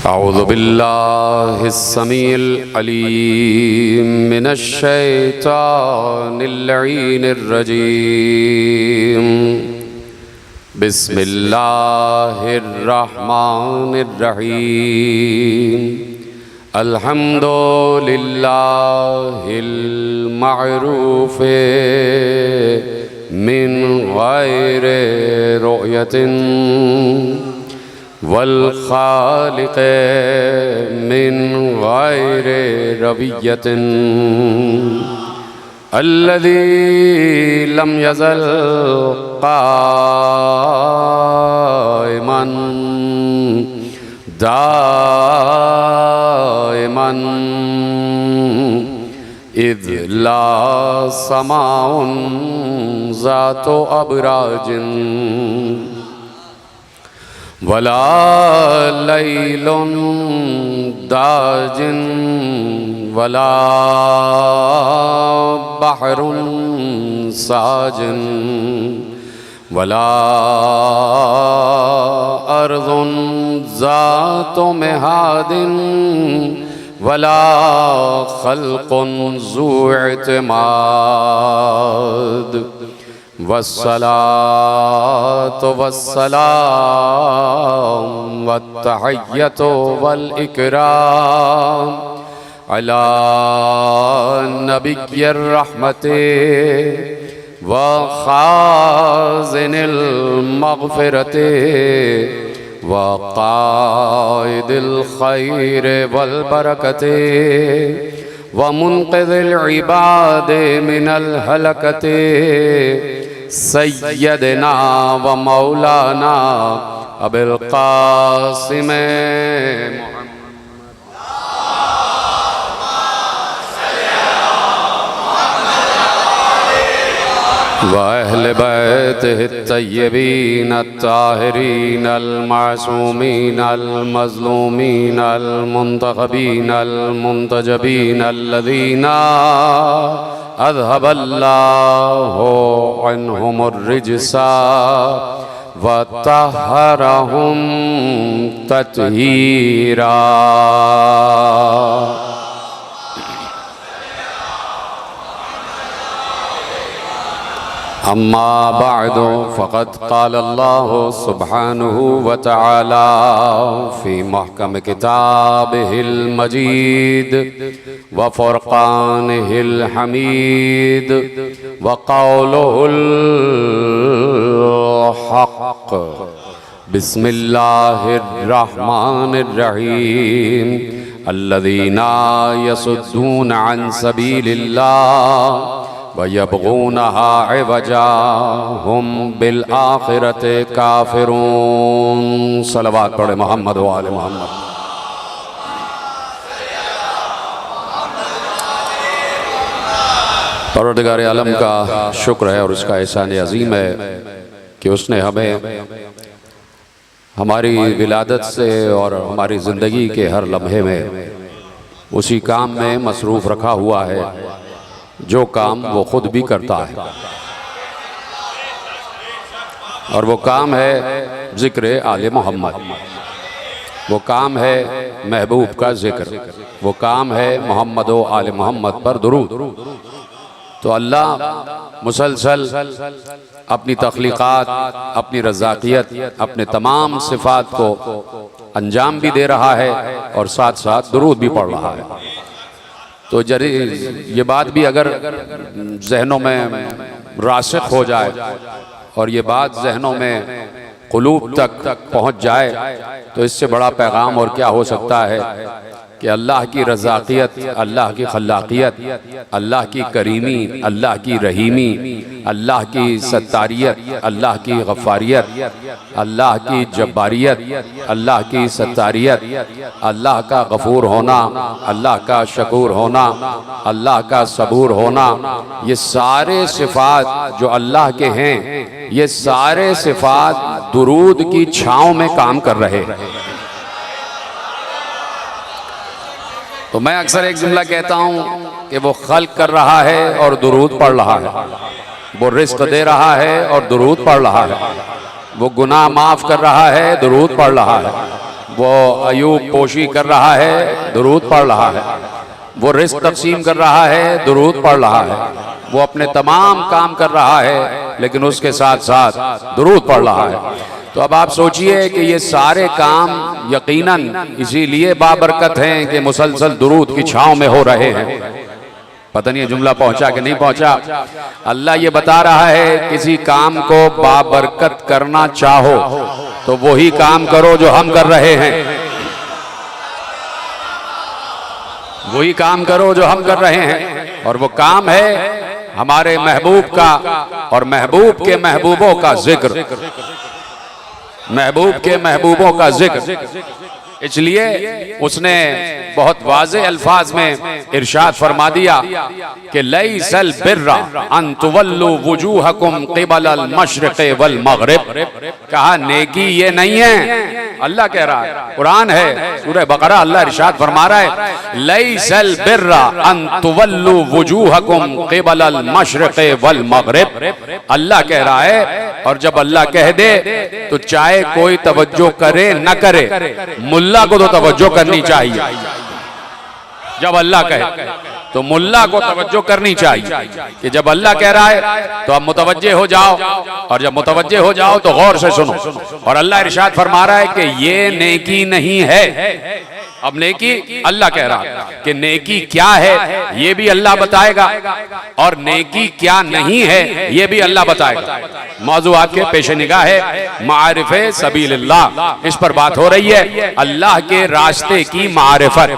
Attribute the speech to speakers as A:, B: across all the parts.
A: अऊज़ु बिल्लाहिस समीइल अलीम मिनश शैतानिर लईनिर रजीम। बिस्मिल्लाहिर रहमानिर रहीम। अल्हम्दुलिल्लाहिल मअरूफ़े मिन गैरि रुयतिन वल खालिक़े मिन गैरि रवियतिन अल्लज़ी लम यज़ल क़ाइमन दाइमन इज़ ला समाउन ज़ातो अबराजिन वला लैलुन दाजिन वला बहरुन साजिन वला अर्ज़ुन ज़ातु मिहादिन वला खल्क़ुन ज़ू इत्माद वस्सलातु वस्सलाम वत्तहिय्यतु वल इकराम अला नबिय्यर रहमते व खाज़िनिल मग़फ़िरते व क़ाइदिल खैर वल बरकते व मुन्क़िज़िल इबाद मिनल हलकते सय्यदना व मौलाना अबुल क़ासिम व अहले बैतिहि तय्यबीन अत्ताहिरीन अल-मासूमीन अल-मज़लूमीन अल-मुंतखबीन अल-मुंतजबीन अल्लज़ीना अज़हबल्लाहु अन्हुमुर रिज्सा व तहहरहुम तत्हीरा। अम्मा बअदु फ़क़द क़ाल अल्लाहु सुब्हानहु व तआला फ़ी महकम किताबिहिल मजीद व फ़ुरक़ानिहिल हमीद व क़ौलुहुल हक़। बिस्मिल्लाहिर रहमानिर रहीम। अल्लज़ीना यसुद्दूना अन सबीलिल्लाह व यबग़ूनहा इवजा हुम बिल आखिरति काफ़िरून। सलवात पढ़े मोहम्मद व आले मोहम्मद। परवरदिगार आलम का शुक्र है और उसका एहसान अज़ीम है कि उसने हमें हमारी विलादत से और हमारी ज़िंदगी के हर लम्हे में उसी काम में मसरूफ़ रखा हुआ है जो काम वो खुद भी करता है, और वो काम है ज़िक्र आले मोहम्मद, वो काम है महबूब का ज़िक्र, वो काम है मोहम्मद व आले मोहम्मद पर दुरूद। तो अल्लाह मुसलसल अपनी तख्लीक़ात, अपनी रज़ाक़ियत, अपने तमाम सिफ़ात को अंजाम भी दे रहा है और साथ साथ दुरूद भी पढ़ रहा है। तो जरी ये बात भी अगर जहनों में रासिख़ हो जाए और ये बात जहनों में क़ुलूब तक पहुँच जाए तो इससे बड़ा पैगाम और क्या हो सकता है कि अल्लाह की रज़ाक़ियत, अल्लाह की खल्लाक़ियत, अल्लाह की करीमी, अल्लाह की रहीमी, अल्लाह की सत्तारियत, अल्लाह की गफ़ारियत, अल्लाह की जब्बारियत, अल्लाह की सत्तारियत, अल्लाह का गफ़ूर होना, अल्लाह का शकूर होना, अल्लाह का सबूर होना, ये सारे सिफ़ात जो अल्लाह के हैं, ये सारे सिफ़ात दुरूद की छाँव में काम कर रहे हैं। तो मैं अक्सर एक जुमला कहता हूँ कि वो खल्क कर रहा है और दुरूद पढ़ रहा है, वो रिज़्क़ दे रहा है और दुरूद पढ़ रहा है, वो गुनाह माफ़ कर रहा है, दुरूद पढ़ रहा है, वो अयूब पोशी कर रहा है, दुरूद पढ़ रहा है। वो रिस्क तकसीम कर रहा है, दुरूद पढ़ रहा है। वो अपने तमाम काम कर रहा है, लेकिन उसके साथ साथ दुरूद पढ़ रहा है। तो अब आप सोचिए कि ये सारे काम यकीनन इसीलिए बाबरकत हैं कि मुसलसल दुरूद की छांव में हो रहे हैं। पता नहीं जुमला पहुंचा कि नहीं पहुंचा। अल्लाह ये बता रहा है, किसी काम को बाबरकत करना चाहो तो वही काम करो जो हम कर रहे हैं, वही काम करो जो हम कर रहे हैं। और वो काम है हमारे महबूब का और महबूब के महबूबों का जिक्र, महबूब के महबूबों का जिक्र। इसलिए उसने बहुत वाज़े अल्फाज में इरशाद फरमा दिया कि लैसल बिर्रा अन तुवल्लु वुजूहकुम क़िबलल मशरिक़ वल मग़रिब। कहा नेकी ये नहीं है, अल्लाह कह रहा है, कुरान है, सूरह बकरा, अल्लाह इरशाद फरमा रहा है लैसल बिर्रा अन तुवल्लु वुजूहकुम क़िबलल मशरिक़ वल मग़रिब। अल्लाह कह रहा है, और जब अल्लाह कह दे तो चाहे कोई तवज्जो करे न करे, मुल्ला को तो तवज्जो करनी चाहिए। जब अल्लाह कहे तो मुल्ला को तवज्जो करनी चाहिए कि जब अल्लाह कह रहा है तो आप मुतवज्जे हो जाओ, और जब मुतवज्जे हो जाओ तो गौर से सुनो। और अल्लाह इरशाद फरमा रहा है कि ये नेकी नहीं है। अब नेकी, अल्लाह कह रहा है कि नेकी क्या है ये भी अल्लाह बताएगा, और नेकी क्या नहीं है ये भी अल्लाह बताएगा। मौजू आपके पेश निगाह है मारिफे सबीलिल्लाह, इस पर बात हो रही है, अल्लाह के रास्ते की मारिफत,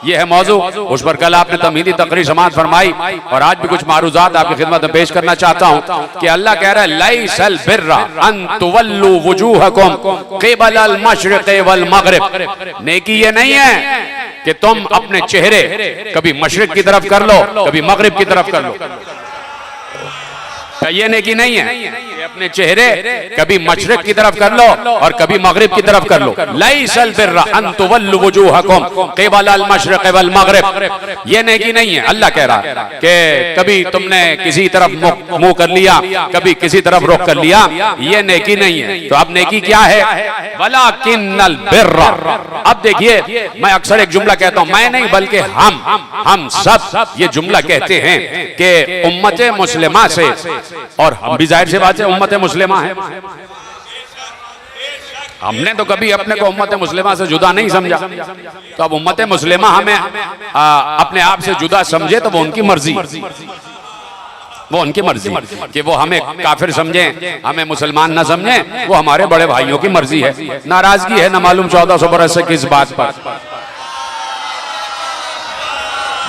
A: ये है मौजू। उस पर कल आपने तमहीदी तकरीर समाअत फरमाई, और आज भी कुछ मारूजात आपकी खिदमत में पेश करना चाहता हूँ कि अल्लाह कह रहा है लैसल बिर्रा अन तुवल्लु वुजूहकुम क़िबलल मशरिक़ वल मग़रिब। नेकी ये नहीं है कि तुम अपने चेहरे कभी मशरिक की तरफ कर लो, कभी मगरिब की तरफ कर लो। ये नेकी नहीं है कि अपने चेहरे कभी मशरिक की तरफ कर लो और कभी मगरिब की तरफ कर लो। लैसल बिर्रा अन तुवल्लु वुजूहकुम क़िबलल मशरिक़ वल मग़रिब, ये नेकी नहीं है। अल्लाह कह रहा है कि कभी तुमने किसी तरफ मुंह कर लिया, कभी किसी तरफ रुख कर लिया, ये नेकी नहीं है। तो अब नेकी क्या है? वलाकिन्नल बिर्रा। अब देखिए, मैं अक्सर एक जुमला कहता हूं, मैं नहीं बल्कि हम सब ये जुमला कहते हैं कि उम्मत मुस्लिमा से, और हम भी जाहिर सी बात है उम्मत मुस्लिमा है, हमने तो कभी अपने को उम्मत मुस्लिमा से जुदा नहीं समझा। तो अब उम्मत मुस्लिमा हमें अपने आप से जुदा समझे तो वो उनकी मर्जी, वो उनकी मर्जी कि वो हमें काफिर समझें, हमें मुसलमान ना समझें, वो हमारे बड़े भाइयों की मर्जी है। नाराजगी है न मालूम 1400 बरस से किस बात पर,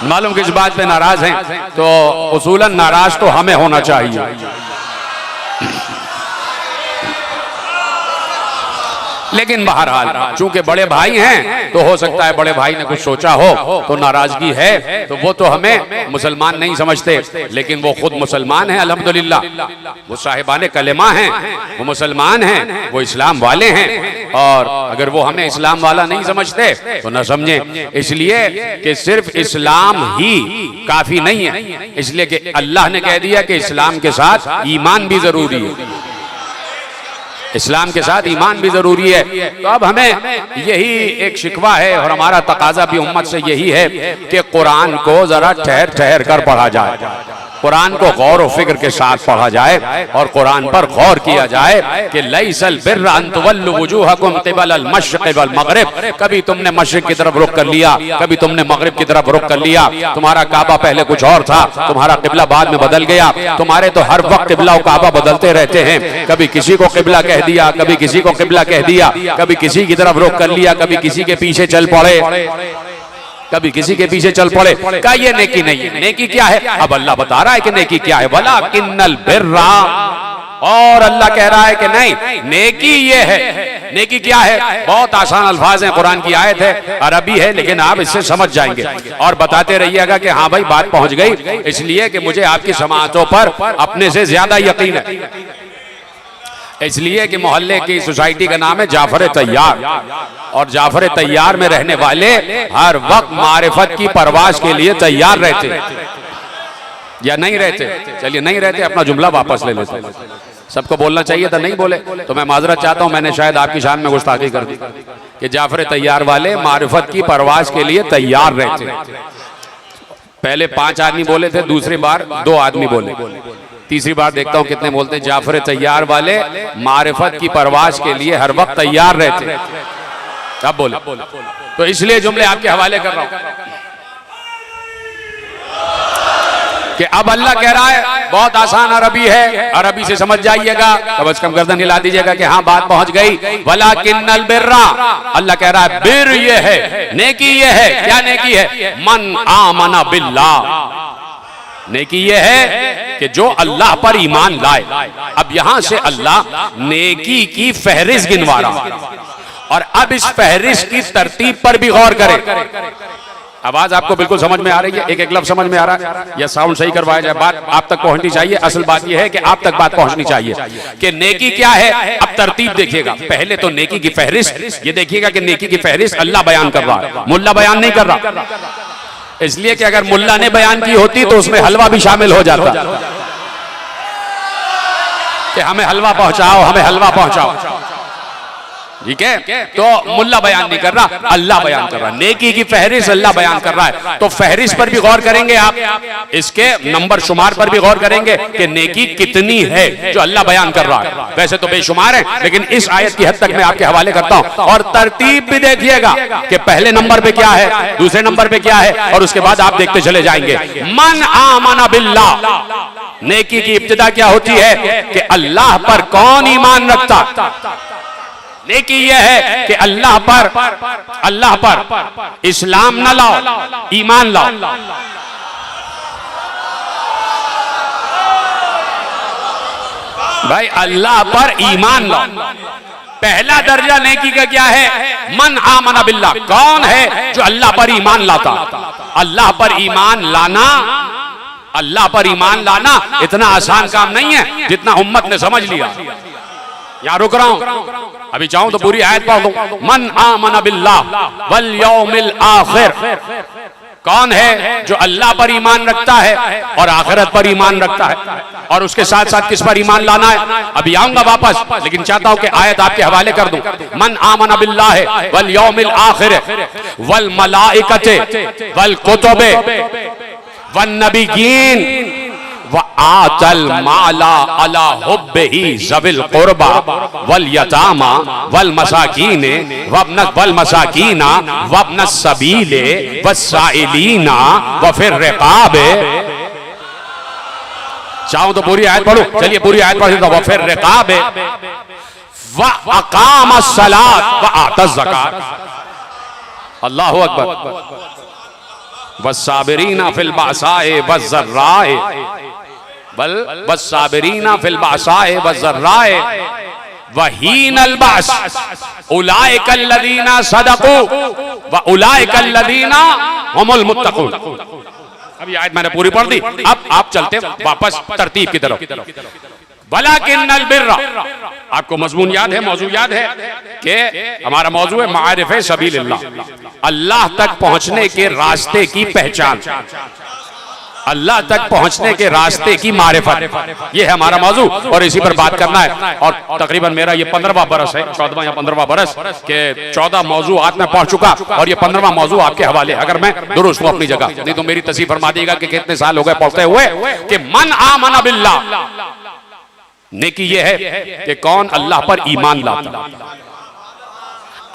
A: मालूम किस बात पे नाराज हैं। तो उसूलन नाराज तो हमें होना चाहिए, लेकिन बहरहाल चूंकि बड़े भाई हैं तो हो सकता है बड़े भाई ने कुछ सोचा हो तो नाराजगी है, तो वो तो हमें मुसलमान नहीं समझते, लेकिन वो खुद मुसलमान हैं अल्हम्दुलिल्लाह। वो साहिबाने कलेमा हैं, वो मुसलमान हैं, वो इस्लाम वाले हैं। और अगर वो हमें इस्लाम वाला नहीं समझते तो न समझें, इसलिए कि सिर्फ इस्लाम ही काफी नहीं है, इसलिए कि अल्लाह ने कह दिया कि इस्लाम के साथ ईमान भी जरूरी है, इस्लाम के साथ ईमान भी जरूरी है। तो अब हमें यही एक शिकवा है और हमारा तकाजा भी उम्मत से यही है कि कुरान को जरा ठहर ठहर कर पढ़ा जाए, कुरान को गौर और फिक्र के साथ पढ़ा जाए और कुरान पर गौर किया जाए कि लैसल बिर्रा अन तुवल्लु वुजूहकुम क़िबलल मशरिक़ वल मग़रिब। कभी तुमने मशरिक की तरफ रुख कर लिया, कभी तुमने मगरिब की तरफ रुख कर लिया। तुम्हारा काबा पहले कुछ और था, तुम्हारा किबला बाद में बदल गया। तुम्हारे तो हर वक्त किबला और काबा बदलते रहते हैं, कभी किसी को किबला कह दिया, कभी किसी को किबला कह दिया, कभी किसी की तरफ रुख कर लिया, कभी किसी के पीछे चल पड़े, कभी किसी के पीछे चल पड़े। क्या ये नेकी नहीं है? नेकी क्या है? अब अल्लाह बता रहा है कि नेकी क्या है, वलाकिन्नल बिर्रा। और अल्लाह कह रहा है कि नहीं, नेकी ये है। नेकी क्या है? बहुत आसान अल्फाज हैं, कुरान की आयत है, अरबी है, लेकिन आप इससे समझ जाएंगे और बताते रहिएगा कि हाँ भाई बात पहुंच गई, इसलिए कि मुझे आपकी समाअतों पर अपने से ज्यादा यकीन है। इसलिए कि मोहल्ले की सोसाइटी का नाम है जाफर तैयार, और जाफर तैयार में रहने वाले हर वक्त मारिफत की परवाज के लिए तैयार रहते या नहीं रहते? चलिए नहीं रहते, अपना जुमला वापस ले लेते। सबको बोलना चाहिए था, नहीं बोले, तो मैं माजरत चाहता हूं, मैंने शायद आपकी शान में गुस्ताखी कर दी कि जाफर तैयार वाले मारिफत की परवाज के लिए तैयार रहते। पहले 5 आदमी बोले थे, दूसरी बार 2 आदमी बोले, तीसरी बार देखता हूं कितने बोलते हैं। जाफर तैयार वाले मारिफत की परवाज के लिए हर वक्त तैयार रहते। अब बोले, तो इसलिए जुमले आपके हवाले कर रहा हूं कि अब अल्लाह कह रहा है, बहुत आसान अरबी है, अरबी से समझ जाइएगा, कम से कम गर्दन हिला दीजिएगा कि हाँ बात पहुंच गई। वलाकिन्नल बिर्रा, अल्लाह कह रहा है बिर ये है, नेकी ये है। क्या नेकी है? मन आमना बिल्लाह, नेकी ये है कि जो अल्लाह पर ईमान लाए। अब यहां से अल्लाह नेकी की फहरिस्त गिनवा रहा, और अब इस फहरिस्त की तरतीब पर भी गौर करें। आवाज आपको बिल्कुल समझ में आ रही है? एक एक लफ्ज समझ में आ रहा है? या साउंड सही करवाया जाए? बात आप तक पहुंचनी चाहिए। असल बात यह है कि आप तक बात पहुंचनी चाहिए कि नेकी क्या है। अब तरतीब देखिएगा, पहले तो नेकी की फहरिस्त ये देखिएगा कि नेकी की फहरिस्त अल्लाह बयान कर रहा है, मुल्ला बयान नहीं कर रहा। इसलिए कि अगर मुल्ला ने बयान की होती तो उसमें हलवा भी शामिल हो जाता कि हमें हलवा पहुंचाओ, हमें हलवा पहुंचाओ। ठीक है, तो मुल्ला बयान नहीं कर रहा, अल्लाह बयान कर रहा है। नेकी की फहरिस्त अल्लाह बयान कर रहा है, तो फहरिस्त पर भी गौर करेंगे आप, इसके नंबर शुमार पर भी गौर करेंगे कि नेकी कितनी है जो अल्लाह बयान कर रहा है। वैसे तो बेशुमार है, लेकिन इस आयत की हद तक मैं आपके हवाले करता हूं। और तरतीब भी देखिएगा कि पहले नंबर पे क्या है, दूसरे नंबर पे क्या है, और उसके बाद आप देखते चले जाएंगे। मन आमना बिल्लाह, नेकी की इब्तिदा क्या होती है कि अल्लाह पर कौन ईमान रखता। नेकी यह है कि अल्लाह पर इस्लाम न लाओ, ईमान लाओ। भाई अल्लाह पर ईमान लाओ। पहला दर्जा नेकी का क्या है? मन आमना बिल्लाह, कौन है जो अल्लाह पर ईमान लाता। अल्लाह पर ईमान लाना, अल्लाह पर ईमान लाना इतना आसान काम नहीं है जितना उम्मत ने समझ लिया। यहां रुक रहा हूं, अभी चाहूं तो पूरी आयत पढ़ दूं। मन आमना बिल्लाह वल यौमिल आखिर, कौन है जो अल्लाह पर ईमान रखता है और आखिरत पर ईमान रखता है, और उसके साथ साथ किस पर ईमान लाना है। अभी आऊंगा वापस, लेकिन चाहता हूं कि आयत आपके हवाले कर दूं। मन आमना बिल्लाह वल यौमिल आखिर वल मलाइकते वल कुतुबे वन नबिय्यीन व आतल माला अला हुब्बिही ज़विल कुर्बा वल यतामा वल मसाकीन वल मसाकीना वब्न सबीले वस्साइलीना व फिर रिकाबे। चाहूं तो पूरी आयत पढ़ूं, चलिए पूरी आयत पढ़ देता हूं। व फिर रिकाबे व अकाम अस्सलात व आता ज़कात। अल्लाहु अकबर। वस्साबिरीना फिल बासाए वज़र्राए वस्साबिरीना फिल बासाए वज़र्राए वहीनल बास उलाइकल लदीना सदकू व उलाइकल लदीना हुमुल मुत्तकून। अभी आयत मैंने पूरी पढ़ दी, अब आप चलते वापस तरतीब की तरफ। वलाकिन्नल बिर्रा, आपको मजमून याद है, मौजू याद है कि हमारा मौजू है मारिफे सबीलिल्लाह, अल्लाह तक पहुंचने के रास्ते की पहचान, अल्लाह तक पहुंचने के रास्ते की मारिफत, ये है हमारा मौजू और इसी पर बात करना है। और तकरीबन मेरा ये 15वां बरस है, 14वां या 15वां बरस के 14 मौजूआत में पहुंच चुका और ये 15वां मौजू आपके हवाले, अगर मैं दुरुस्त हूं अपनी जगह, नहीं तो मेरी तस्वीर फरमा देगा कि कितने साल हो गए पढ़ते हुए कि मन आमना बिल्लाह, नेकी ये है कि कौन अल्लाह पर ईमान लाता।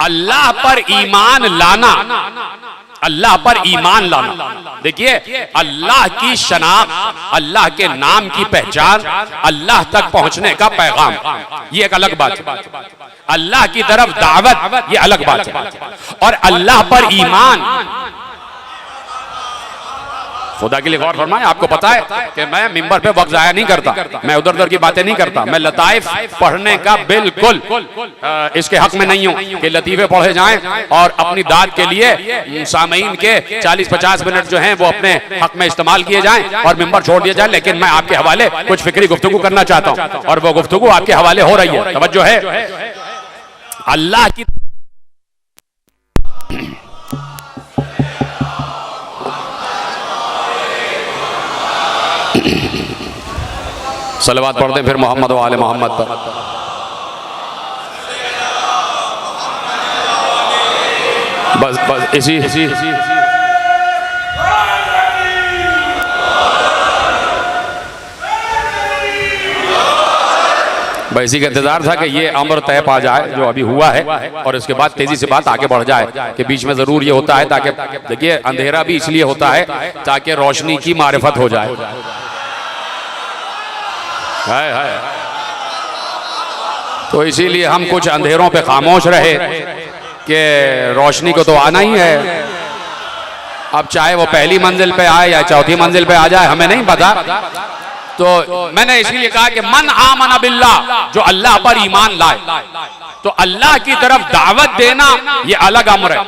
A: अल्लाह पर ईमान लाना, अल्लाह पर ईमान लाना, देखिए अल्लाह की शनाख्त, अल्लाह के नाम की पहचान, अल्लाह तक पहुंचने का पैगाम, ये एक अलग बात है। अल्लाह की तरफ दावत, ये अलग बात है। और अल्लाह पर ईमान, खुदा के लिए गौर फरमाएं। आपको पता है कि मैं मिंबर पे वक्त जाया नहीं करता, मैं उधर उधर की बातें नहीं करता, मैं लताइफ पढ़ने का बिल्कुल इसके हक में नहीं हूं कि लतीफे पढ़े जाएं और अपनी दाद के लिए सामीन के 40-50 मिनट जो हैं वो अपने हक में इस्तेमाल किए जाएं और मिंबर छोड़ दिया जाए। लेकिन मैं आपके हवाले कुछ फिक्री गुफ्तगू करना चाहता हूं और वो गुफ्तगू आपके हवाले हो रही है। तवज्जो है। अल्लाह की सलवात पढ़ दें फिर मोहम्मद व आले मोहम्मद पर। बस बस इसी भाई इसी का इंतजार था कि ये अमर तय पा जाए जो अभी हुआ है, और इसके बाद तेजी से बात आगे बढ़ जाए कि बीच में जरूर ये होता है ताकि देखिए अंधेरा भी इसलिए होता है ताकि रोशनी की मारिफत हो जाए। है। तो इसीलिए हम कुछ अंधेरों पे खामोश रहे कि रोशनी को तो आना ही है। अब चाहे वो पहली मंजिल पे आए या चौथी मंजिल पे आ जाए हमें नहीं पता। तो मैंने इसीलिए कहा कि मन आमन बिल्लाह, जो अल्लाह पर ईमान लाए, तो अल्लाह की तरफ दावत देना ये अलग अमर है,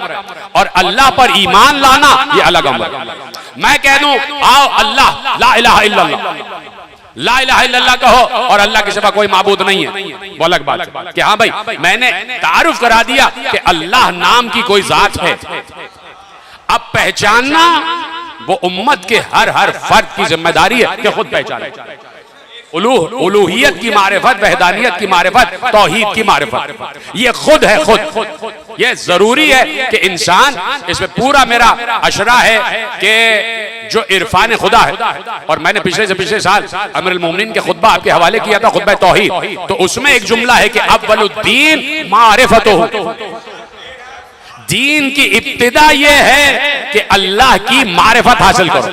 A: और अल्लाह पर ईमान लाना ये अलग अमर है। मैं कह दूं आओ अल्लाह ला इलाहा इल्लल्लाह, ला इलाहा इल्लल्लाह कहो और अल्लाह के सिवा कोई माबूद नहीं है, वो अलग बात है कि हाँ भाई मैंने तारुफ करा दिया कि अल्लाह नाम की कोई जात है। अब पहचानना वो उम्मत के हर फर्द की जिम्मेदारी है कि खुद पहचाने। उलूहियत की मारिफत, वहदानियत की मारिफत, तौहीद की मारिफत, ये खुद है खुद। ये जरूरी है कि इंसान, इसमें पूरा मेरा अशरा है कि जो इरफान खुदा है, और मैंने पिछले से पिछले साल अमीरुल मोमिनीन के खुतबा आपके हवाले किया था, खुतबा तौहीद, तो उसमें एक जुमला है कि अव्वलुद्दीन मारिफतुहु, दीन की इब्तिदा ये है कि अल्लाह की मारिफत हासिल करो।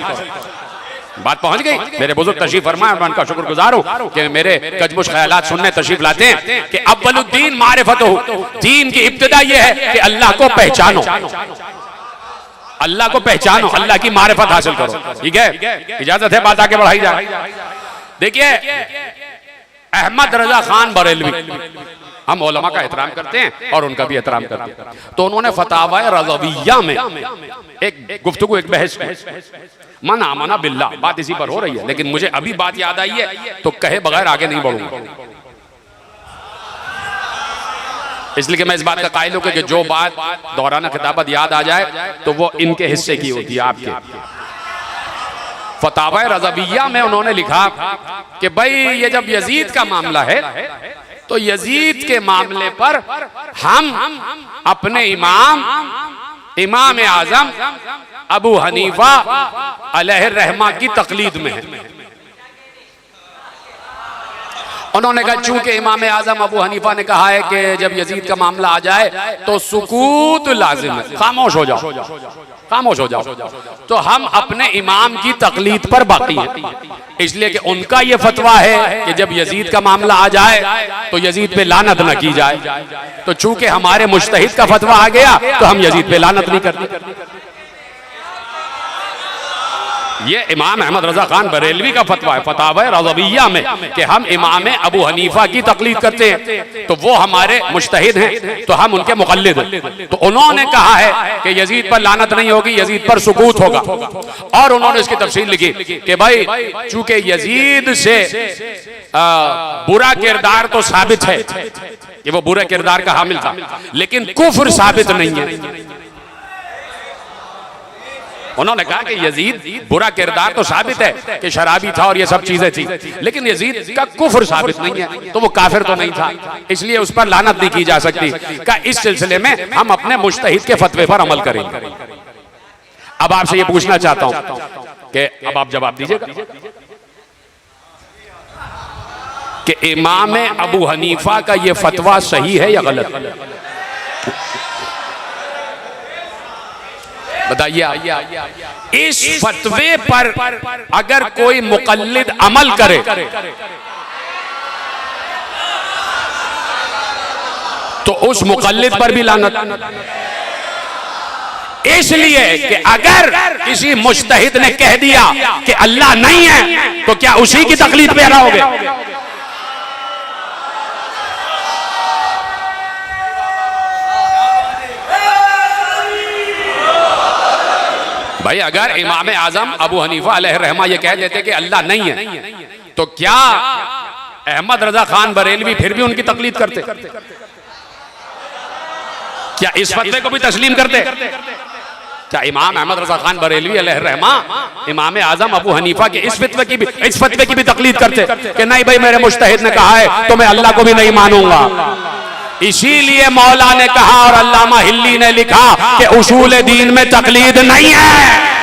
A: बात पहुंच गई। मेरे बुजुर्ग तशरीफ फरमाए, मैं उनका शुक्रगुजार हूं कि मेरे कजमुश ख्यालात सुनने तशरीफ लाते हैं कि अव्वलुद्दीन मारिफतुहु, दीन की इब्तिदा ये है कि अल्लाह को पहचानो, अल्लाह को पहचानो, अल्लाह की मारिफत हासिल करो। ठीक है, इजाजत है बात आगे बढ़ाई जाए। देखिए अहमद रजा खान बरेलवी, हम उलमा का एहतराम करते हैं और उनका भी एहतराम करते हैं, तो उन्होंने फतावा रज़विय्या में एक गुफ्तगू, एक बहस की, मन आमना बिल्लाह, बात इसी पर हो रही है, लेकिन मुझे अभी बात याद आई है तो कहे बगैर आगे नहीं बढ़ूंगा, इसलिए कि मैं इस बात का कायल हूं कि जो बात दौरान खिताबत याद आ जाए तो वो इनके हिस्से की होती है, आपके। फतावा रज़विय्या में उन्होंने लिखा कि भाई ये जब यजीद का मामला है तो यजीद के मामले पर हम अपने इमाम आजम अबू हनीफा अलैहिर्रहमा की तकलीद में है। उन्होंने कहा चूंकि इमाम आजम अबू हनीफा ने कहा है कि जब यजीद का मामला आ जाए तो सुकूत लाजिम है, खामोश हो जाओ, खामोश हो जाओ, तो हम अपने इमाम की तकलीद पर बाकी हैं, इसलिए कि उनका ये फतवा है कि जब यजीद का मामला आ जाए तो यजीद पे लानत न की जाए। तो चूंकि हमारे मुज्तहिद का फतवा आ गया तो हम यजीद पे लानत नहीं करते। ये इमाम अहमद रजा खान बरेलवी का फतवा है फतावा रज़विय्या में कि हम इमाम अबू हनीफा की तकलीद करते हैं, तो वो हमारे मुज्तहिद हैं, तो हम उनके मुक़ल्लिद हैं। तो उन्होंने कहा है कि यजीद पर लानत नहीं होगी, यजीद पर सुकूत होगा, और उन्होंने इसकी तफसील लिखी कि भाई चूंकि यजीद से बुरा किरदार तो साबित है कि वो बुरे किरदार का हामिल था, लेकिन कुफ्र साबित नहीं है। उन्होंने कहा कि यजीद बुरा किरदार तो साबित है कि शराबी था और ये सब चीजें थी, लेकिन यजीद का कुफ्र साबित नहीं है, तो वो काफिर तो नहीं था, इसलिए उस पर लानत नहीं की जा सकती। का इस सिलसिले में हम अपने मुज्तहिद के फतवे पर अमल करेंगे। अब आपसे ये पूछना चाहता हूं कि अब आप जवाब दीजिएगा कि इमाम अबू हनीफा का ये फतवा सही है या गलत? बताइए। इस फतवे पर अगर कोई मुक़ल्लिद अमल करे तो उस मुक़ल्लिद पर भी लानत, इसलिए कि अगर किसी मुज्तहिद ने कह दिया कि अल्लाह नहीं है तो क्या उसी की तकलीद पे रहोगे? भाई अगर इमाम आजम अबू हनीफा अलैहिर्रहमा ये कह देते कि अल्लाह नहीं है तो क्या अहमद रजा खान बरेलवी फिर भी उनकी तकलीद करते? क्या इस फतवे को भी तस्लीम करते? क्या इमाम अहमद रजा खान बरेलवी अलैहिर्रहमा इमाम आजम अबू हनीफा के इस फतवे की भी तकलीद करते कि नहीं भाई मेरे मुज्तहिद ने कहा है तो मैं अल्लाह को भी नहीं मानूंगा। इसीलिए मौला ने कहा और अल्लामा हिल्ली ने लिखा कि उसूल दीन में तकलीद नहीं है।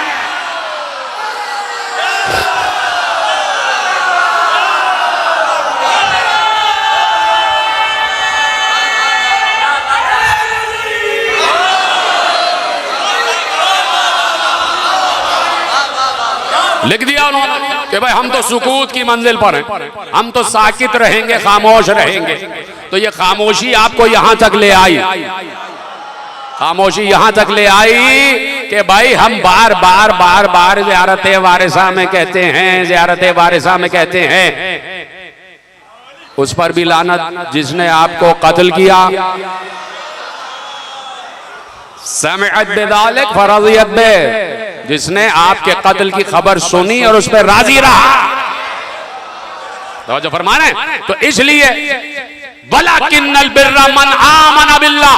A: लिख दिया उन्होंने कि भाई हम तो सुकूत की मंजिल पर हैं, हम तो साकित रहेंगे, खामोश रहेंगे। तो ये खामोशी आपको यहां तक ले आई, खामोशी यहां तक ले आई कि भाई हम बार बार बार बार ज़ियारत वारिसा में कहते हैं, ज़ियारत वारिसा में कहते हैं, उस पर भी लानत जिसने आपको कत्ल किया। समिअत बिज़ालिक फरज़ियत बे, जिसने आपके कत्ल की खबर सुनी और उस पर राजी रहा। तो जो फरमा रहे हैं, तो इसलिए वलाकिन्नल बिर्रा मन आमन बिल्लाह,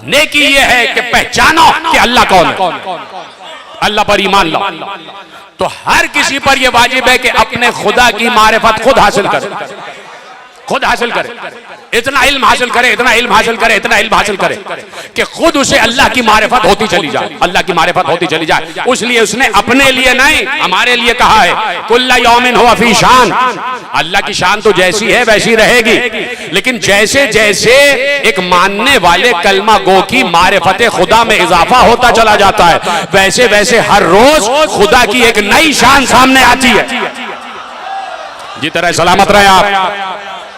A: नेकी ये है कि पहचानो कि अल्लाह कौन है, अल्लाह पर ईमान लाओ। तो हर किसी पर यह वाजिब है कि अपने खुदा की मारिफत खुद हासिल करे, खुद हासिल करे, इतना इल्म हासिल करे, इतना इल्म हासिल करे, इतना इल्म हासिल करे कि खुद उसे अल्लाह की मारिफत होती चली जाए, अल्लाह की मारिफत होती चली जाए। उसलिए उसने अपने लिए नहीं हमारे लिए कहा है कुल्ला यौमिन हुवा फी शान, अल्लाह की शान तो जैसी है वैसी रहेगी, लेकिन जैसे जैसे एक मानने वाले कलमा गो की मारिफत खुदा में इजाफा होता चला जाता है, वैसे वैसे हर रोज खुदा की एक नई शान सामने आती है। जी तरह सलामत रहे आप।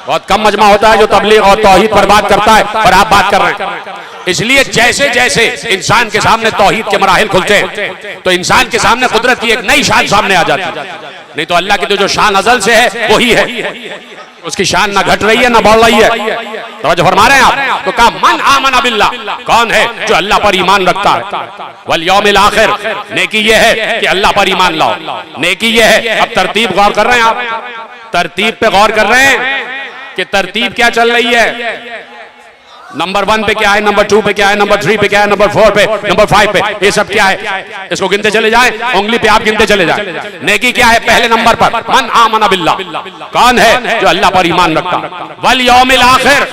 A: बहुत कम मजमा होता है जो तबलीग और तौहीद पर बात करता है और आप बात कर रहे हैं। इसलिए जैसे जैसे इंसान के सामने तौहीद के मराहिल खुलते हैं तो इंसान के सामने कुदरत की एक नई शान सामने आ जाती है। नहीं तो अल्लाह की जो शान अज़ल से है वही है, उसकी शान ना घट रही है ना बढ़ रही है। तो जो फरमा रहे हैं आप, तो कहा मन आमन बिल्लाह, कौन है जो अल्लाह पर ईमान रखता है, वल यौमिल आखिर, नेकी ये है कि अल्लाह पर ईमान लाओ, नेकी ये है। अब तरतीब गौर कर रहे हैं आप, तरतीब पे गौर कर रहे हैं कि तरतीब क्या चल रही है, नंबर 1 पे क्या है, नंबर 2 पे क्या है, नंबर 3 पे क्या है, नंबर 4 पे, नंबर 5 पे, ये सब क्या है, इसको गिनते चले जाएं, उंगली पे आप गिनते चले जाएं। नेकी क्या है पहले नंबर पर, मन आमना बिल्लाह, कौन है जो अल्लाह पर ईमान रखता, वल यौमिल आखिर,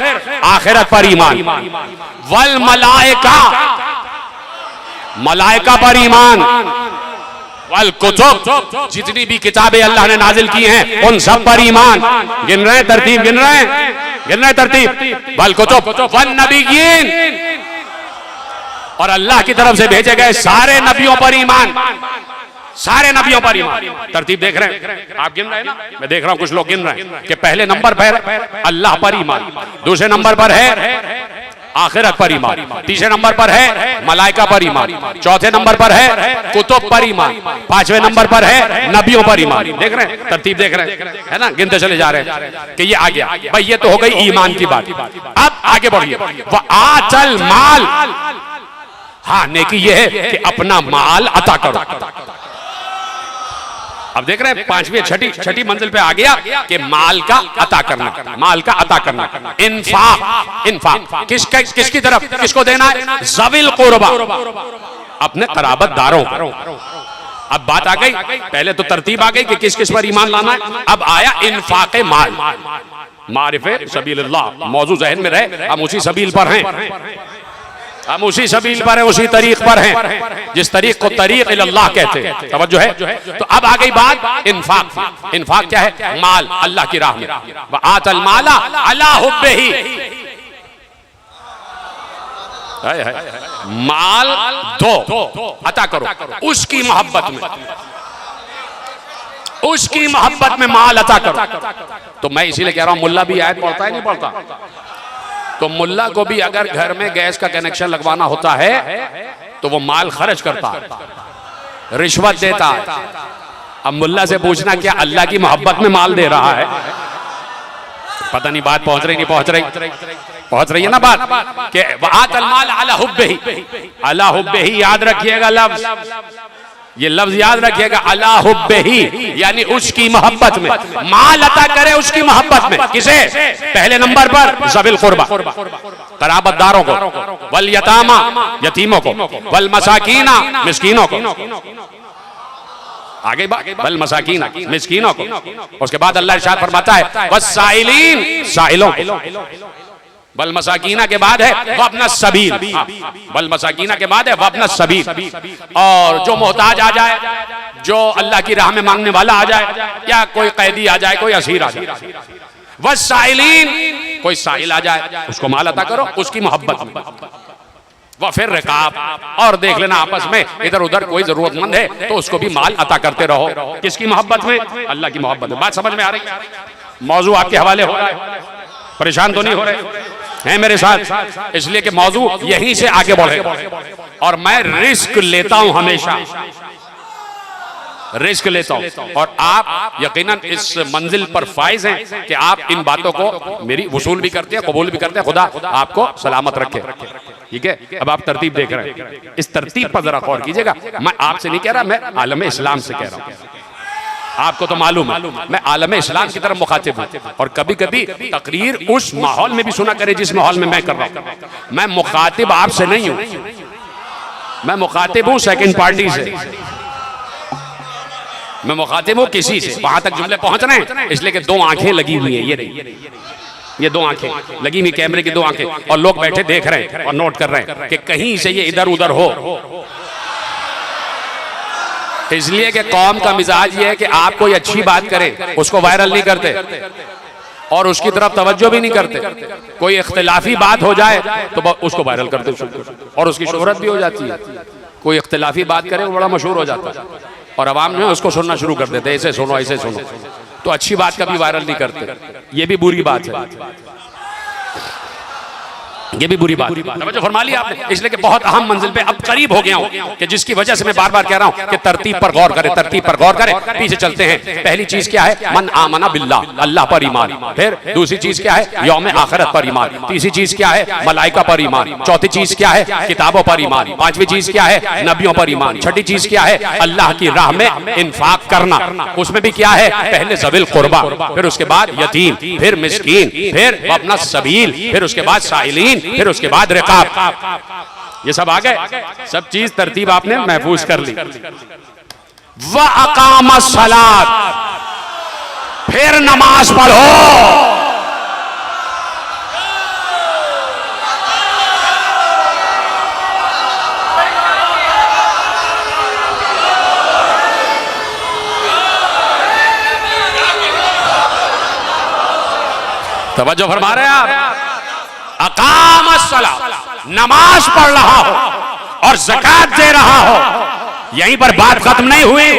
A: आखिरत पर ईमान, वल मलाइका, मलाइका पर ईमान, वल कुतुब, जितनी भी किताबें अल्लाह ने नाजिल की हैं उन सब पर ईमान। गिन रहे हैं तरतीब, गिन रहे हैं, गिन रहे हैं तरतीब, वल कुतुब वन नबिय्यीन, और अल्लाह की तरफ से भेजे गए सारे नबियों पर ईमान, सारे नबियों पर ईमान। तरतीब देख रहे हैं आप, गिन रहे हैं ना, मैं देख रहा हूं कुछ लोग गिन रहे हैं कि पहले नंबर पर अल्लाह पर ईमान, दूसरे नंबर पर है आखिरत पर ईमान, तीसरे नंबर पर है मलाइका पर ईमान, चौथे नंबर पर है कुतुब पर ईमान, पांचवें नंबर पर है नबियों पर ईमान। देख रहे हैं तरतीब, देख रहे हैं है ना, गिनते चले जा रहे हैं कि ये आ गया भाई, ये तो हो गई ईमान की बात। अब आगे बढ़िए, वह आतल माल, हाँ नेकी ये है कि अपना माल अता करो। अब देख रहे हैं पांचवी छठी मंजिल पे आ गया कि माल का अता करना, माल का अता करना, इन्फाक, इन्फाक किसकी तरफ, किसको देना है, ज़विल कुर्बा, अपने क़राबतदारों को। अब बात आ गई, पहले तो तरतीब आ गई कि किस किस पर ईमान लाना है, अब आया इन्फाक माल, मारिफे सबीलिल्लाह, मौजू ज़हन में रहे, हम उसी सबील पर हैं, हम उसी सबील पर हैं, उसी तरीक पर हैं जिस तरीक को तरीक इल्लाह कहते हैं। तवज्जो है। तो अब आ गई बात इन्फाक, इन्फाक क्या है, माल अल्लाह की राह में, व आतल माला अला हुब्बिही, माल दो, अता करो उसकी मोहब्बत में, उसकी मोहब्बत में माल अता करो। तो मैं इसीलिए कह रहा हूं मुल्ला भी आयत पढ़ता है नहीं पढ़ता, तो मुल्ला को भी अगर घर में गैस का कनेक्शन लगवाना होता है तो वो माल खर्च करता है, रिश्वत देता है। अब मुल्ला से पूछना क्या अल्लाह की मोहब्बत में माल दे रहा है, पता नहीं बात पहुंच रही नहीं पहुंच रही, पहुंच रही है ना बात कि वआतल माल अला हुब्बिही, अला हुब्बिही याद रखिएगा लफ्ज, ये लफ्ज याद रखिएगा, अला हुब्बिही, यानी उसकी मोहब्बत में। माल अता करे उसकी मोहब्बत में। किसे? पहले नंबर पर ज़विल कुर्बा, कराबतदारों को, वल यतामा, यतीमों को, वल मसाकीना, मिस्कीनों को। आगे वल मसाकीना, मिस्कीनों को। उसके बाद अल्लाह इरशाद फरमाता है वस्साइलीन, साइलों को। वल मसाकीना के बाद है वब्न सबील, वल मसाकीना के बाद है वब्न सबील। और जो मोहताज आ जाए, जो अल्लाह की राह में मांगने वाला आ जाए, या कोई कैदी आ जाए, कोई असीर आ जाए, वस्साइलीन, कोई साइल आ जाए, उसको माल अता करो उसकी मोहब्बत में। वह फिर रिकाब, और देख लेना आपस में इधर उधर कोई जरूरतमंद है तो उसको भी माल अता करते रहो। किसकी मोहब्बत में? अल्लाह की मोहब्बत में। बात समझ में आ रही? मौजू आपके हवाले हो रहा है, परेशान तो नहीं हो रहे हैं मेरे साथ? इसलिए कि मौजू यहीं से आगे बढ़ेगा। और मैं रिस्क लेता हूं, हमेशा रिस्क लेता हूं, और आप यकीनन इस मंजिल पर फाइज हैं कि आप इन बातों को मेरी वसूल भी करते हैं, कबूल भी करते हैं। खुदा आपको सलामत रखे। ठीक है, अब आप तरतीब देख रहे हैं, इस तरतीब पर जरा गौर कीजिएगा। मैं आपसे नहीं कह रहा, मैं आलम इस्लाम से कह रहा हूं। आपको तो मालूम है मैं आलम इस्लाम की तरफ मुखातिब हूं, और कभी कभी तकरीर उस माहौल में भी सुना करे जिस माहौल में मैं कर रहा हूं। मैं मुखातिब आपसे नहीं हूं, मैं मुखातिब हूं सेकंड पार्टी से। मैं मुखातिब हूं किसी से। वहां तक जुमले पहुंच रहे हैं इसलिए कि दो आंखें लगी हुई हैं, ये दो आंखें लगी हुई, कैमरे की दो आंखें, और लोग बैठे देख रहे हैं और नोट कर रहे हैं कि कहीं से ये इधर उधर हो। इसलिए कि कौम का मिजाज ये है कि आप कोई अच्छी बात करें उसको वायरल नहीं करते और उसकी तरफ तवज्जो भी नहीं करते। कोई इख्तिलाफी बात हो जाए तो उसको वायरल करते और उसकी शोहरत भी हो जाती है। कोई इख्तिलाफी बात करे वो बड़ा मशहूर हो जाता है और अवाम जो है उसको सुनना शुरू कर देते, ऐसे सुनो ऐसे सुनो। तो अच्छी बात कभी वायरल नहीं करते, ये भी बुरी बात है, ये भी बुरी बात है। फरमा लिया आपने, इसलिए कि बहुत अहम मंजिल पे अब करीब हो गया हूं कि जिसकी वजह से मैं बार बार कह रहा हूं कि तरतीब पर गौर करें, तरतीब पर गौर करें। पीछे चलते हैं। पहली चीज क्या है? मन आमना बिल्लाह, अल्लाह पर ईमान। फिर दूसरी चीज क्या है? यौम आखिरत पर ईमान। तीसरी चीज क्या है? मलाइका पर ईमान। चौथी चीज क्या है? किताबों पर ईमान। पांचवी चीज क्या है? नबियों पर ईमान। छठी चीज क्या है? अल्लाह की राह में इंफाक करना। उसमें भी क्या है? पहले ज़विल कुर्बा, फिर उसके बाद यतीम, फिर मिस्कीन, फिर अपना सबील, फिर उसके बाद साइलीन, फिर उसके बाद रिकाब। ये सब आ गए, सब चीज तरतीब आपने महफूज कर ली। व अकामस सलात, फिर नमाज पढ़ो। तवज्जो फरमा रहे हैं आप? अकामस्सला, नमाज पढ़ रहा हो और ज़कात दे रहा हो। यहीं पर बात खत्म नहीं हुई।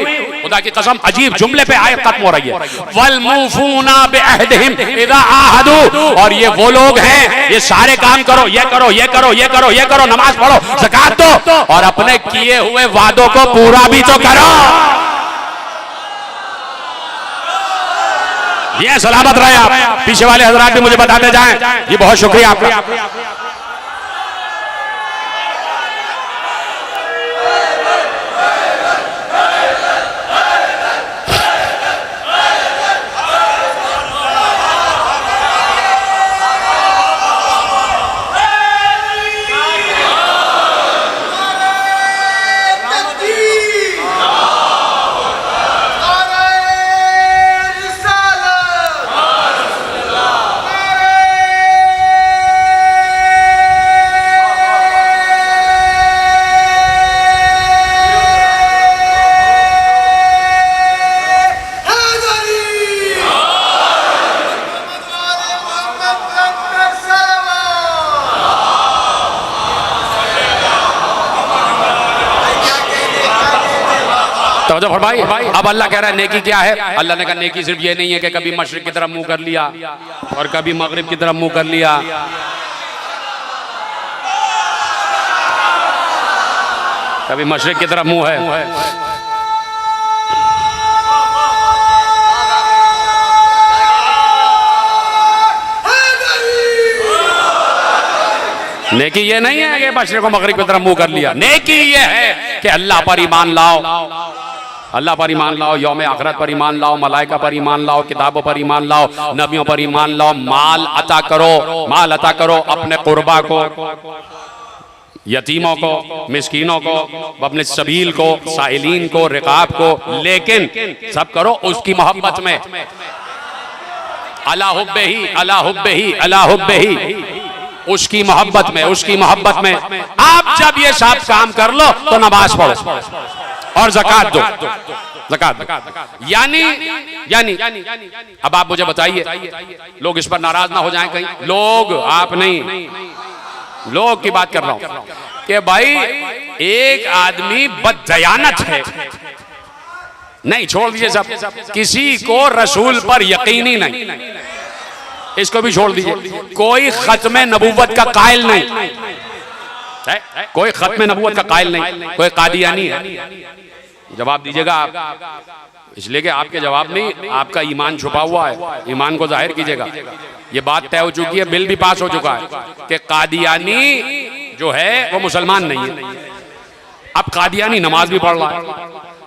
A: खुदा की कसम अजीब जुमले पे आयत खत्म हो रही है। वल मूफूना बिअहदिहिम इज़ा आहदू, और ये वो लोग हैं, ये सारे काम करो, ये करो, ये करो, ये करो, ये करो, नमाज पढ़ो, ज़कात दो, और अपने किए हुए वादों को पूरा भी तो करो। ये सलामत रहे आप। पीछे वाले हजरात भी मुझे बताते जाएं, ये बहुत शुक्रिया आपका। भाई अब अल्लाह कह रहा है नेकी क्या है? अल्लाह ने कहा नेकी सिर्फ ये नहीं है कि कभी मशरिक की तरफ मुंह कर लिया और कभी मगरिब की तरफ मुंह कर लिया। कभी मशरिक की तरफ मुंह है, नेकी ये नहीं है कि मशरिक़ और मगरिब की तरफ मुंह कर लिया। नेकी ये है कि अल्लाह पर ईमान लाओ, अल्लाह पर ईमान लाओ, यौम आखिरत पर ईमान लाओ, मलाइका पर ईमान लाओ, किताबों पर ईमान लाओ, नबियों पर ईमान लाओ, माल अता करो, माल अता करो अपने कुर्बा को, यतीमों को, मिस्कीनों को, अपने सबील को, साइलीन को, रिकाब को, लेकिन सब करो उसकी मोहब्बत में। अला हुब्बे ही, अला हुब्बे ही, अला हुब्बे ही, उसकी मोहब्बत में, उसकी मोहब्बत में। आप जब ये सब काम कर लो तो नमाज पढ़ो और ज़कात दो, ज़कात दो। यानी अब आप मुझे बताइए, लोग इस पर नाराज ना हो जाएं कहीं, लोग, आप नहीं, लोग की बात कर रहा हूं कि भाई एक आदमी बददयानत है, नहीं छोड़ दीजिए सब, किसी को रसूल पर यकीन ही नहीं, इसको भी छोड़ दीजिए। कोई खत्म नबूवत का कायल नहीं है, कोई खत्म नबूवत का कायल नहीं, कोई कादियानी है। जवाब दीजिएगा आप, इसलिए कि आपके जवाब में आपका ईमान छुपा हुआ है, ईमान को जाहिर कीजिएगा। ये बात तय हो चुकी है, बिल भी पास हो चुका है कि कादियानी जो है वो मुसलमान नहीं है। अब कादियानी नमाज भी पढ़ रहा है,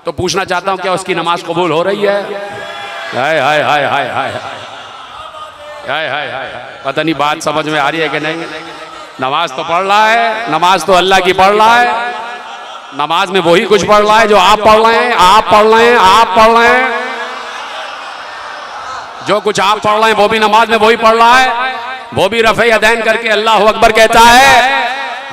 A: तो पूछना चाहता हूं क्या उसकी नमाज कबूल हो रही है? हाय हाय हाय हाय हाय हाय हाय हाय, पता नहीं बात समझ में आ रही है कि नहीं। नमाज तो पढ़ रहा है, नमाज तो अल्लाह की पढ़ रहा है, नमाज में वही कुछ पढ़ रहा है जो आप पढ़ रहे हैं, आप पढ़ रहे हैं, आप पढ़ रहे हैं। जो कुछ आप पढ़ रहे हैं वो भी नमाज में वही पढ़ रहा है, वो भी रफ़े यदैन करके अल्लाहु अकबर कहता है,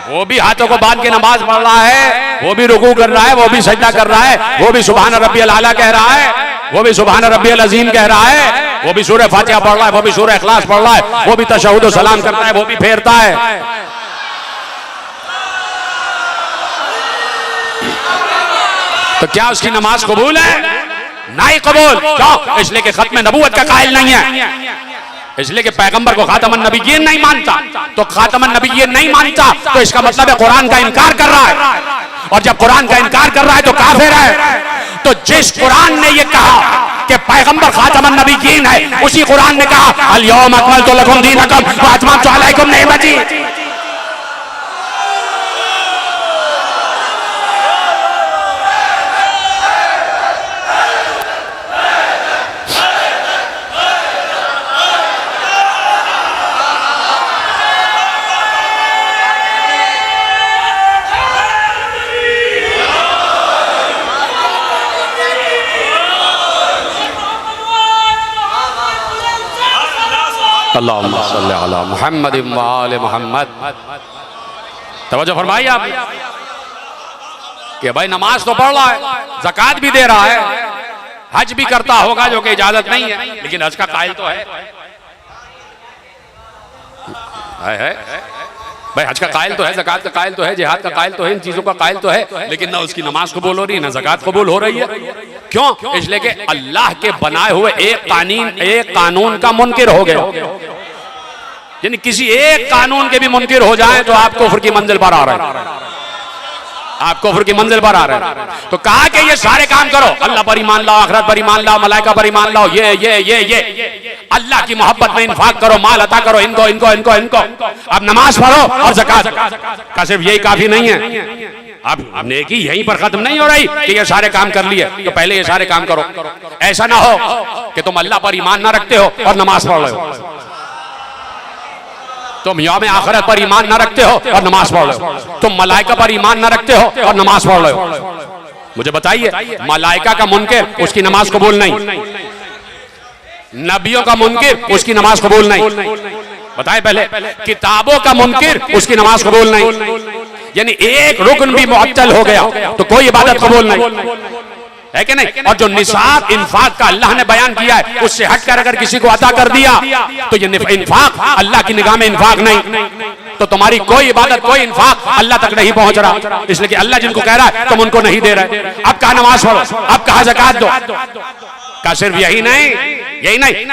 A: वो भी हाथों को बांध के नमाज पढ़ रहा है, वो भी रुकू कर रहा है, वो भी सजदा कर रहा है, वो भी सुभान रब्बियल आला कह रहा है, वो भी सुभान रब्बियल अज़ीम कह रहा है, वो भी सूरह फातिहा पढ़ रहा है, वो भी सूरह इखलास पढ़ रहा है, वो भी तशहुद व सलाम करता है, वो भी फेरता है। तो क्या उसकी नमाज कबूल है? नहीं कबूल। क्यों? इसलिए कि खत्म नबूवत का कायल नहीं है, इसलिए कि पैगंबर को खातमन नबिय्यीन नहीं मानता। तो खातमन नबिय्यीन नहीं मानता तो इसका मतलब है कुरान का इनकार कर रहा है, और जब कुरान का इनकार कर रहा है तो काफिर है। तो जिस कुरान ने ये कहा कि पैगंबर खातमन नबिय्यीन है, उसी कुरान ने कहा अल यौम अकमलतु लकुम दीनकुम व अतममतु अलैकुम निअमती। अल्लाहुम्मा सल्ली अला मुहम्मद व आले मुहम्मद। तवज्जो फरमाइए आप कि भाई नमाज तो पढ़ रहा है, ज़कात भी दे रहा है, हज भी करता होगा जो कि इजाजत नहीं है, लेकिन हज का कायल तो है भाई, हज का कायल तो है, ज़कात का कायल तो है, जिहाद का कायल तो है, इन चीजों का कायल तो है, लेकिन ना उसकी नमाज कबूल हो रही है, ना ज़कात कबूल हो रही है। क्यों? इसलिए कि अल्लाह के बनाए हुए एक कानून का मुनकिर हो गया, यानी किसी एक कानून के भी मुनकिर हो जाए तो आप कुफ्र की मंजिल पर आ रहे हैं, आप कुफ्र की मंजिल पर आ रहे हैं। तो कहा कि ये सारे काम करो, अल्लाह पर ईमान लाओ, आखिरत पर ईमान लाओ, मलाइका पर ईमान लाओ, ये अल्लाह की मोहब्बत में इंफाक करो, माल अता करो, इनको इनको इनको इनको, अब नमाज पढ़ो और ज़कात का सिर्फ यही काफी नहीं है। अब नेकी यहीं पर खत्म नहीं हो रही कि ये सारे काम कर लिए, तो पहले ये सारे काम करो। ऐसा ना हो कि तुम अल्लाह पर ईमान ना रखते हो और नमाज पढ़ रहे हो, तुम यौम आखिरत पर ईमान ना रखते हो और नमाज पढ़ रहे हो, तुम मलाइका पर ईमान ना रखते हो और नमाज पढ़ रहे हो। मुझे बताइए, मलाइका का मुनकिर उसकी नमाज कबूल नहीं, नबियों का मुनकिर उसकी नमाज कबूल नहीं। बताए पहले, किताबों का मुनकिर उसकी नमाज कबूल नहीं, यानी एक रुकन भी मुअत्तल हो गया तो कोई इबादत कबूल नहीं है कि नहीं। और जो निसाब इंफाक का अल्लाह ने बयान किया है, उससे हटकर अगर किसी को अता कर दिया तो ये इंफाक अल्लाह की निगाह में इंफाक नहीं, तो तुम्हारी कोई इबादत, कोई इंफाक अल्लाह तक नहीं पहुंच रहा, इसलिए कि अल्लाह जिनको कह रहा है तुम उनको नहीं दे रहे। अब कहा नमाज पढ़ो, अब कहा ज़कात दो, का सिर्फ यही नहीं,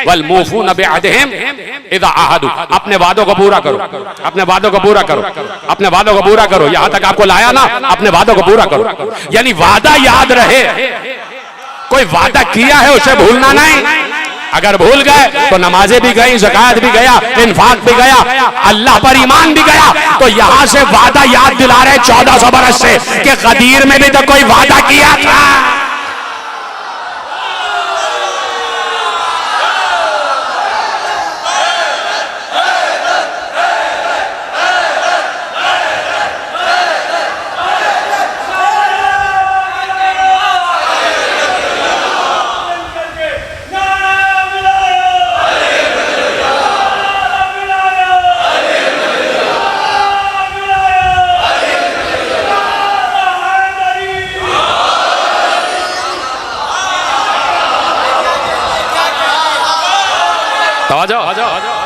A: वल मूफून बिअहदिहिम इज़ा अहदू, अपने वादों को पूरा करो, अपने वादों को पूरा करो, अपने वादों को पूरा करो। यहां तक आपको लाया ना, अपने वादों को पूरा करो, यानी वादा याद रहे, कोई वादा किया है उसे भूलना नहीं, अगर भूल गए तो नमाजें भी गई, ज़कात भी गया, इन्फाक भी गया, अल्लाह पर ईमान भी गया। तो यहां से वादा याद दिला रहे 1400 बरस से कि गदीर में भी तो कोई वादा किया था। आ जाओ आ जाओ आ जाओ।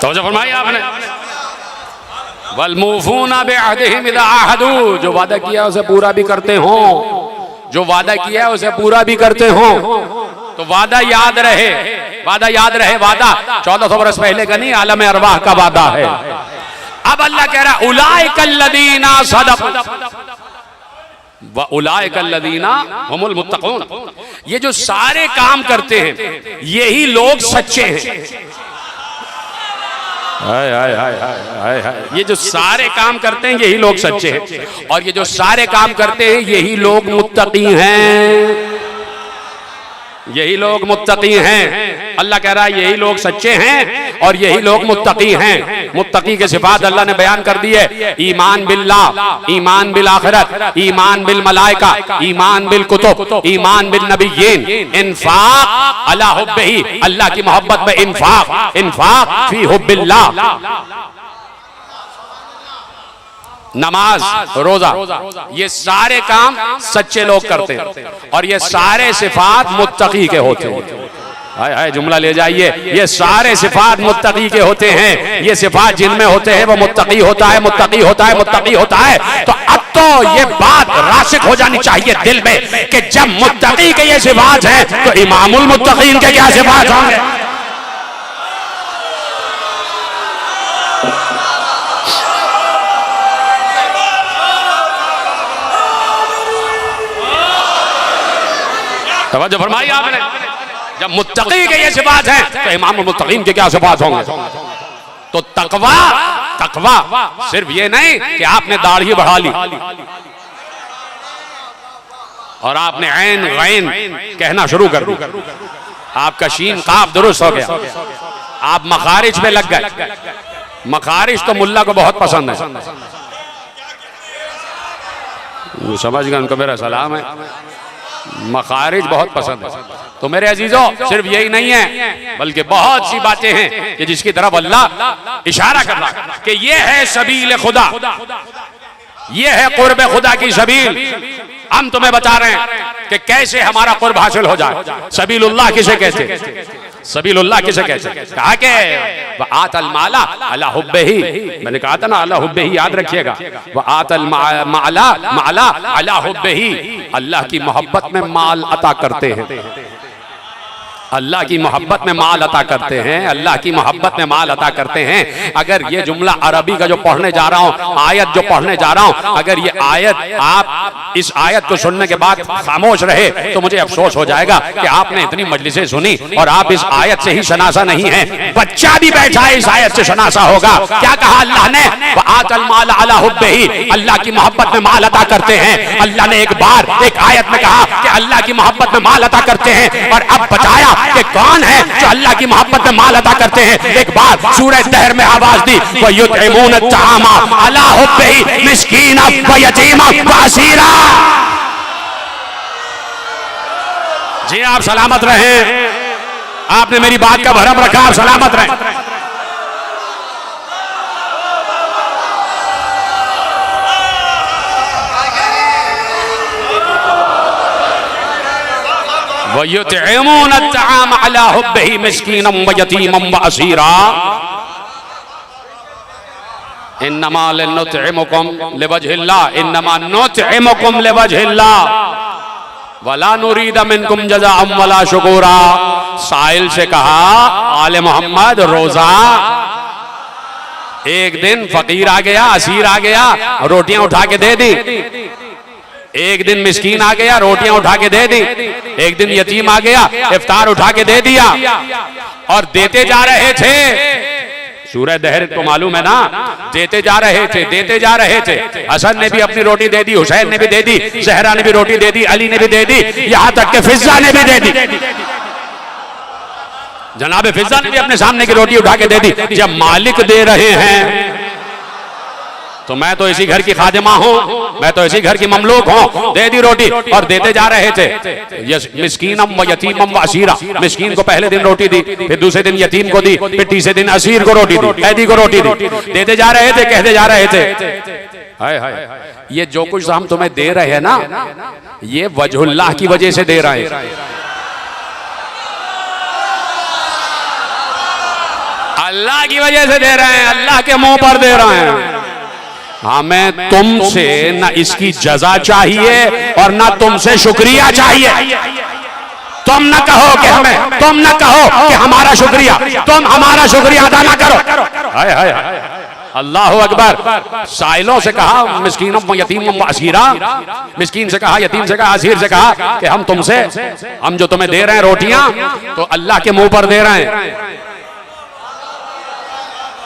A: तो फरमाई आपने वल्मुफूना बिअहदिहिम इज़ा आहदू, जो वादा किया उसे पूरा भी करते हो, जो वादा किया उसे पूरा भी करते हो। तो वादा याद रहे, वादा याद रहे। वादा 1400 बरस पहले का नहीं, आलम अरवाह का वादा है। अब अल्लाह कह रहा उलाइकल्लज़ीना सदक़ू व उलाइकल्लज़ीना हुमुल मुत्तक़ून। ये जो सारे काम करते हैं यही लोग सच्चे हैं। हाय हाय हाय हाय हाय। ये जो सारे काम करते हैं यही लोग सच्चे हैं, और ये जो सारे काम करते हैं यही लोग मुत्तकी हैं, यही लोग मुत्तकी हैं। अल्लाह कह रहा है यही लोग सच्चे हैं और यही लोग मुत्तकी हैं। मुत्तकी के सिफात अल्लाह ने बयान कर दी है। ईमान बिल्लाह, ईमान बिल आखिरत, ईमान बिल मलाइका, ईमान बिल कुतुब, ईमान बिल नबिय्यीन, इन्फाक अला हुब्बिही, अल्लाह की मोहब्बत में इन्फाक, इन्फाक फी हुब्बिल्लाह, नमाज, रोजा, ये सारे काम सच्चे लोग करते हैं और ये सारे सिफात मुत्तकी के होते हैं। हाय हाय, जुमला ले जाइए। ये सारे सिफात मुत्तकी के होते हैं। ये सिफात जिनमें होते हैं वो मुत्तकी होता है, मुत्तकी होता है, मुत्तकी होता है। तो अब तो ये बात रासिख हो जानी चाहिए दिल में कि जब मुत्तकी के ये सिफात हैं तो इमामुल मुत्तकीन के क्या सिफात होंगे। तवज्जो फरमाई आपने। जब मुत्तकी के ये सिफात हैं तो इमामुल मुत्तकीन के क्या सिफात होंगे। तो तकवा, तकवा सिर्फ ये नहीं कि आपने दाढ़ी बढ़ा ली और आपने ऐन गैन कहना शुरू कर दी, आपका शीन काफ दुरुस्त हो गया, आप मखारिज में लग गए। मखारिज तो मुल्ला को बहुत पसंद है, समझ गए, उनको मेरा सलाम है। मखारिज बहुत पसंद है। तो मेरे अजीजों, सिर्फ यही नहीं है बल्कि बहुत सी बातें हैं कि जिसकी तरफ अल्लाह इशारा कर रहा है कि ये है सबील खुदा, ये है कुर्ब खुदा की सबील। हम तुम्हें बता रहे हैं कि कैसे हमारा कुर्ब हासिल हो जाए। सबीलुल्लाह किसे कहते, सबीलुल्लाह किसे कहते, कहा के आतल माला अला हुब्बिही, मैंने कहा था ना अला हुब्बिही, याद रखिएगा। व आतल माला माला अला हुब्बिही, अल्लाह की मोहब्बत में माल अता करते हैं, अल्लाह की मोहब्बत में माल अता करते हैं, अल्लाह की मोहब्बत में माल अता करते हैं। अगर ये जुमला अरबी का जो पढ़ने जा रहा हूँ, आयत जो पढ़ने जा रहा हूँ, अगर ये आयत आप इस आयत को सुनने के बाद खामोश रहे तो मुझे अफसोस हो जाएगा कि आपने इतनी मजलिसें सुनी और आप इस आयत से ही शनासा नहीं है। बच्चा भी बैठा है इस आयत से शनासा होगा। क्या कहा अल्लाह ने, आतल माल अला हुब्बिही, अल्लाह की मोहब्बत में माल अता करते हैं। अल्लाह ने एक बार एक आयत में कहा कि अल्लाह की मोहब्बत में माल अता करते हैं, और अब बताया कि कौन है जो अल्लाह की मोहब्बत में माल अता करते हैं। एक बार सूरह तहर में आवाज दी, व युतइमून अत-तआमा अला हुब्बिही मिस्कीना व यतीमा व असीरा। जी आप सलामत रहें, आपने मेरी बात का भरम रखा, आप सलामत रहें। वयुतइमून अत्ताम अला हुब्बिही मिस्कीनम व यतीमम व असीरा इन्नमा नुतइमुकुम लिवजहिल्लाह इन्नमा नुतइमुकुम लिवजहिल्लाह वला नुरीद मिनकुम जज़ाअम वला शुकूरा। साइल से कहा आले मोहम्मद रोजा, एक दिन फकीर आ गया, असीर आ गया, रोटियां उठा के दे दी। एक दिन मिस्कीन आ गया, रोटियां उठा के दे दी। एक दिन यतीम आ गया, इफ्तार उठा के दे दिया। और देते जा रहे थे, सूरह दहर को मालूम है ना, देते जा रहे थे, देते जा रहे थे। हसन ने भी अपनी रोटी दे दी, हुसैन ने भी दे दी, ज़हरा ने भी रोटी दे दी, अली ने भी दे दी, यहां तक कि फिज़्ज़ा ने भी दे दी। जनाब फिज़्ज़ा ने भी अपने सामने की रोटी उठा के दे दी। जब मालिक दे रहे हैं तो मैं तो इसी घर की खादिमा हूं, मैं तो इसी घर की ममलूक हूं। दे दी रोटी और देते जा रहे थे। मिस्कीनम व यतीमम व असीरा, मिस्कीन को पहले दिन रोटी दी, फिर दूसरे दिन यतीम को दी, फिर तीसरे दिन असीर को रोटी दी, कैदी को रोटी दी। देते जा रहे थे, कहते जा रहे थे। हाय हाय, ये जो कुछ हम तुम्हें दे रहे हैं ना, ये वजहुल्लाह की वजह से दे रहे हैं। अल्लाह की वजह से दे रहे हैं, अल्लाह के मुंह पर दे रहे हैं। हमें तुमसे ना इसकी जजा चाहिए और ना तुमसे शुक्रिया चाहिए। तुम ना कहो कि हमें, तुम ना कहो कि हमारा शुक्रिया, तुम हमारा शुक्रिया अदा ना करो। हाय हाय अल्लाह अकबर। साइलों से कहा मिस्कीनम यतीमम व असीरा, मिस्कीन से कहा, यतीम से कहा, असीर से कहा कि हम तुमसे, हम जो तुम्हें दे रहे हैं रोटियां, तो अल्लाह के मुंह पर दे रहे हैं।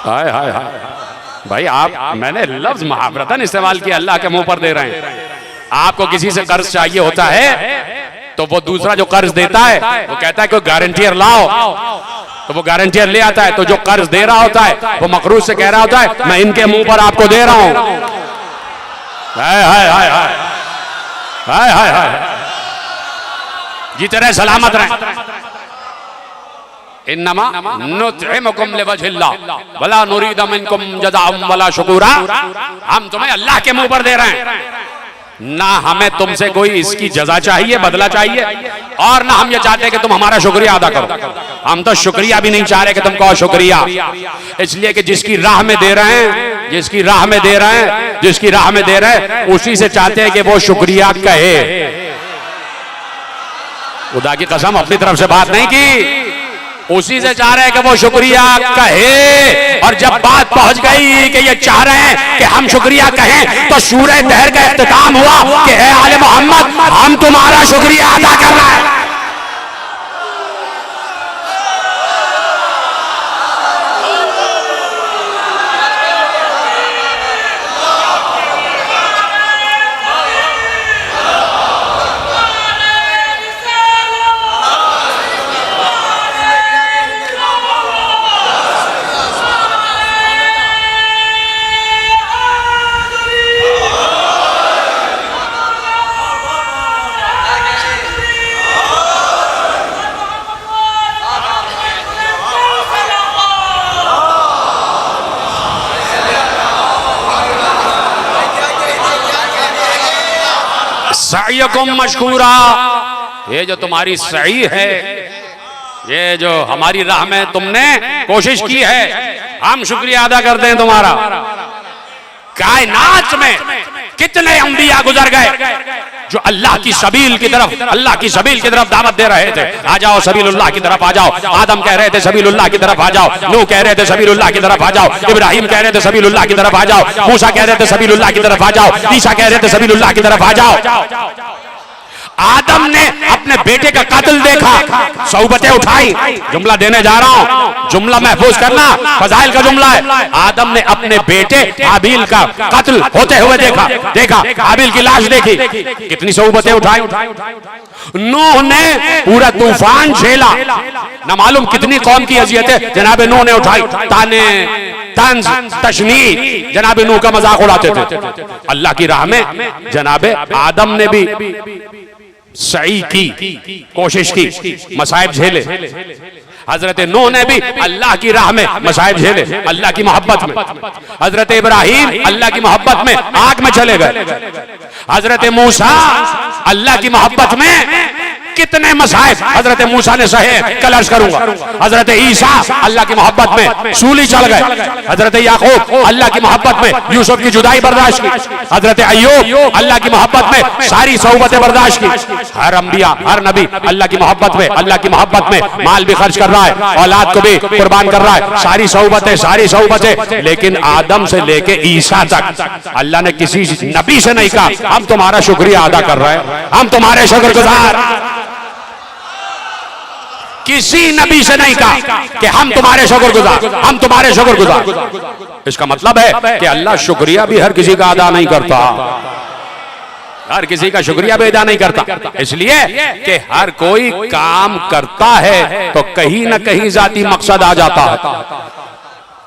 A: हाय हाय हाय भाई, आप, मैंने लफ्ज मुहावरतन इस्तेमाल किया, अल्लाह के मुंह पर दे रहे हैं। आपको किसी से कर्ज चाहिए होता है तो वो दूसरा जो कर्ज देता है वो कहता है कि गारंटियर लाओ, तो वो गारंटियर ले आता है। तो जो कर्ज दे रहा होता है वो मकरूज से कह रहा होता है मैं इनके मुंह पर आपको दे रहा हूं। हाय हाय हाय हाय हाय हाय, जीते रहे, सलामत रहे। इन्नमा नुतइमुकुम लिवजहिल्लाह वला नुरीद मिनकुम जज़ाअम वला शुकूरा। हम तुम्हें अल्लाह के मुंह पर दे रहे हैं, ना हमें तुमसे कोई इसकी जजा चाहिए, बदला चाहिए, और ना हम ये चाहते हैं कि तुम हमारा शुक्रिया अदा करो। हम तो शुक्रिया भी नहीं चाह रहे कि तुम कहो शुक्रिया, इसलिए कि जिसकी राह में दे रहे हैं, जिसकी राह में दे रहे हैं, जिसकी राह में दे रहे हैं, उसी से चाहते हैं कि वो शुक्रिया कहे। खुदा की कसम, अपनी तरफ से बात नहीं की, उसी से चाह रहे हैं कि वो शुक्रिया कहे। और जब बात पहुंच गई कि ये चाह रहे हैं कि हम शुक्रिया कहें, तो सूरह दहर का इख्तिताम हुआ कि है आले मोहम्मद, हम तुम्हारा शुक्रिया अदा कर रहे हैं। सईकुम मशकूरा, ये जो तुम्हारी सही है, ये जो हमारी राह में तुमने कोशिश की है, हम शुक्रिया अदा करते हैं तुम्हारा। कायनात में कितने अंबिया गुजर गए जो अल्लाह की सबील की तरफ, अल्लाह की सबील की तरफ दावत दे रहे थे। आ जाओ सबीलुल्लाह की तरफ आ जाओ। आदम कह रहे थे सबीलुल्लाह की तरफ आ जाओ, नूह कह रहे थे सबीलुल्लाह की तरफ आ जाओ, इब्राहिम कह रहे थे सबीलुल्लाह की तरफ आ जाओ, मूसा कह रहे थे सबीलुल्लाह की तरफ आ जाओ, ईसा कह रहे थे सबीलुल्लाह की तरफ आ जाओ। आदम ने अपने बेटे का कत्ल देखा, सौबतें उठाई। जुमला देने जा रहा हूं, जुमला महफूज करना, फजाइल का जुमला है। आदम ने अपने बेटे हाबिल का कत्ल होते हुए देखा, हाबिल की लाश देखी, कितनी सौबतें उठाई। नूह ने पूरा तूफान झेला, न मालूम कितनी कौम की अजियतें जनाब नूह ने उठाई। ताने, तंज, तशनीर, जनाब नूह का मजाक उड़ाते थे। अल्लाह की राह में जनाब आदम ने भी सही की कोशिश की, मसाइब झेले। हजरत नूह ने भी अल्लाह की राह में मसाइब झेले, अल्लाह की मोहब्बत में। हजरत इब्राहिम अल्लाह की मोहब्बत में आग में चले गए। हजरत मूसा अल्लाह की मोहब्बत में कितने मसाइब हजरत मूसा ने सहे, कल अर्ज करूंगा। हजरत ईसा अल्लाह की मोहब्बत में सूली चढ़ गए, हजरत याकूब अल्लाह की मोहब्बत में यूसुफ की जुदाई बर्दाश्त की, हजरत अय्यूब अल्लाह की मोहब्बत में सारी सौबतें बर्दाश्त की। हर अंबिया हर नबी अल्लाह की मोहब्बत में, अल्लाह की मोहब्बत में माल भी खर्च कर रहा है, औलाद को भी कुर्बान कर रहा है, सारी सौबतें। लेकिन आदम से लेके ईसा तक अल्लाह ने किसी नबी से नहीं कहा हम तुम्हारा शुक्रिया अदा कर रहे हैं, हम तुम्हारे शुक्रगुजार। किसी नबी से नहीं कहा कि हम तुम्हारे शुक्रगुजार, हम तुम्हारे शुक्रगुजार। इसका मतलब है कि अल्लाह शुक्रिया भी हर किसी का अदा नहीं करता, हर किसी का शुक्रिया भी अदा नहीं करता। इसलिए कि हर कोई काम करता है तो कहीं ना कहीं जाती मकसद आ जाता है,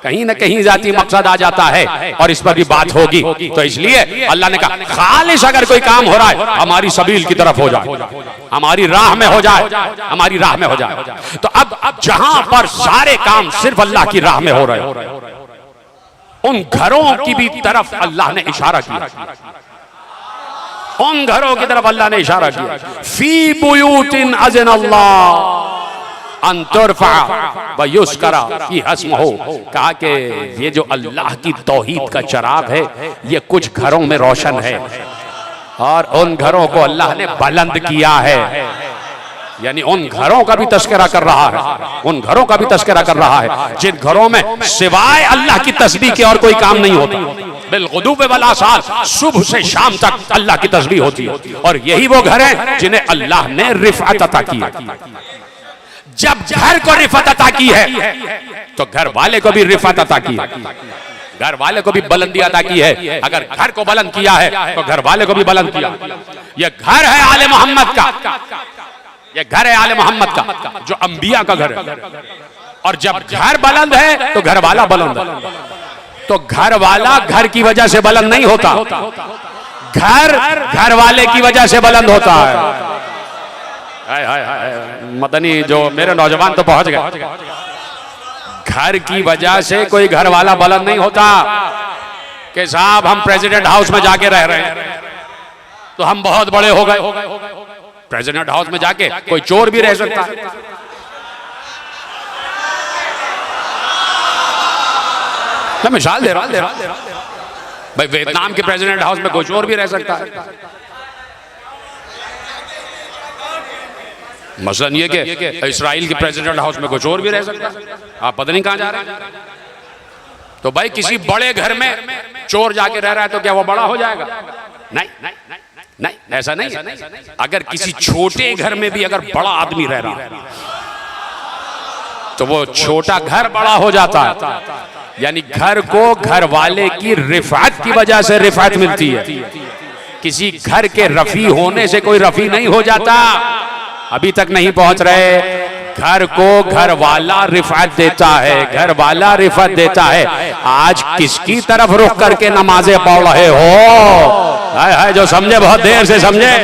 A: कहीं ना कहीं जाती मकसद आ जाता है, और इस पर भी बात होगी। तो इसलिए अल्लाह ने कहा खालिश अगर कोई काम हो रहा है हमारी सबील की तरफ हो जाए, हमारी राह में हो जाए, हमारी राह में हो जाए। तो अब जहां पर सारे काम सिर्फ अल्लाह की राह में हो रहे हैं, उन घरों की भी तरफ अल्लाह ने इशारा किया, उन घरों की तरफ अल्लाह ने इशारा किया। फी बुयूतिन अज़नल्लाह अन तुरफ़ा व युज़करा फी हस्मुहु, कहा कि ये जो अल्लाह की तौहीद का चिराग है ये कुछ घरों में रोशन है, और उन घरों को अल्लाह ने बुलंद किया है। यानी उन घरों का भी तस्करा कर रहा है, उन घरों का भी तस्करा कर रहा है जिन घरों में सिवाय अल्लाह की तस्बीह के और कोई काम नहीं होता। बिलगुदूव वल आसाल, सुबह से शाम तक अल्लाह की तस्बीह होती है, और यही वो घर हैं जिन्हें अल्लाह ने रिफ़अत अता की है। जब घर को रिफ़अत अता की है तो घर वाले को भी रिफ़अत अता की है, घर वाले को भी बुलंदी अता की है। अगर घर को बुलंद किया है तो घर वाले को भी बुलंद किया। यह घर है आले मोहम्मद का, यह घर है आले मोहम्मद का जो अंबिया का घर है। और जब घर बुलंद है तो घर वाला बुलंद है। तो घर वाला घर की वजह से बुलंद नहीं होता, घर घर वाले की वजह से बुलंद होता है। हाय हाय हाय, मदनी जो मेरे नौजवान तो पहुंच गए। घर की वजह से कोई घर वाला बुलंद नहीं होता कि साहब हम प्रेसिडेंट हाउस में जाके रह रहे हैं तो हम बहुत बड़े हो गए। प्रेसिडेंट हाउस में जाके कोई चोर भी रह सकता है। मैं मिसाल दे रहा हूं भाई, वियतनाम के प्रेसिडेंट हाउस में कोई चोर भी रह सकता है। मसलन ये कि इस्राइल के प्रेसिडेंट हाउस में कुछ और भी रह सकता है, आप पता नहीं कहां जा रहे हैं। तो भाई किसी बड़े घर में चोर जाके रह रहा है तो क्या वो बड़ा हो जाएगा? नहीं नहीं नहीं, ऐसा नहीं है। अगर किसी छोटे घर में भी अगर बड़ा आदमी रह रहा है तो वो छोटा घर बड़ा हो जाता है। यानी घर को घर वाले की रिफ़अत की वजह से रिफ़अत मिलती है। किसी घर के रफी होने से कोई रफी नहीं हो जाता। अभी तक नहीं पहुंच रहे। घर को घर वाला रिफ़अत देता है, घर वाला रिफ़अत देता है। आज किसकी तरफ रुख करके नमाजें पढ़ रहे हो? हाय हाय, जो समझे बहुत देर से समझे।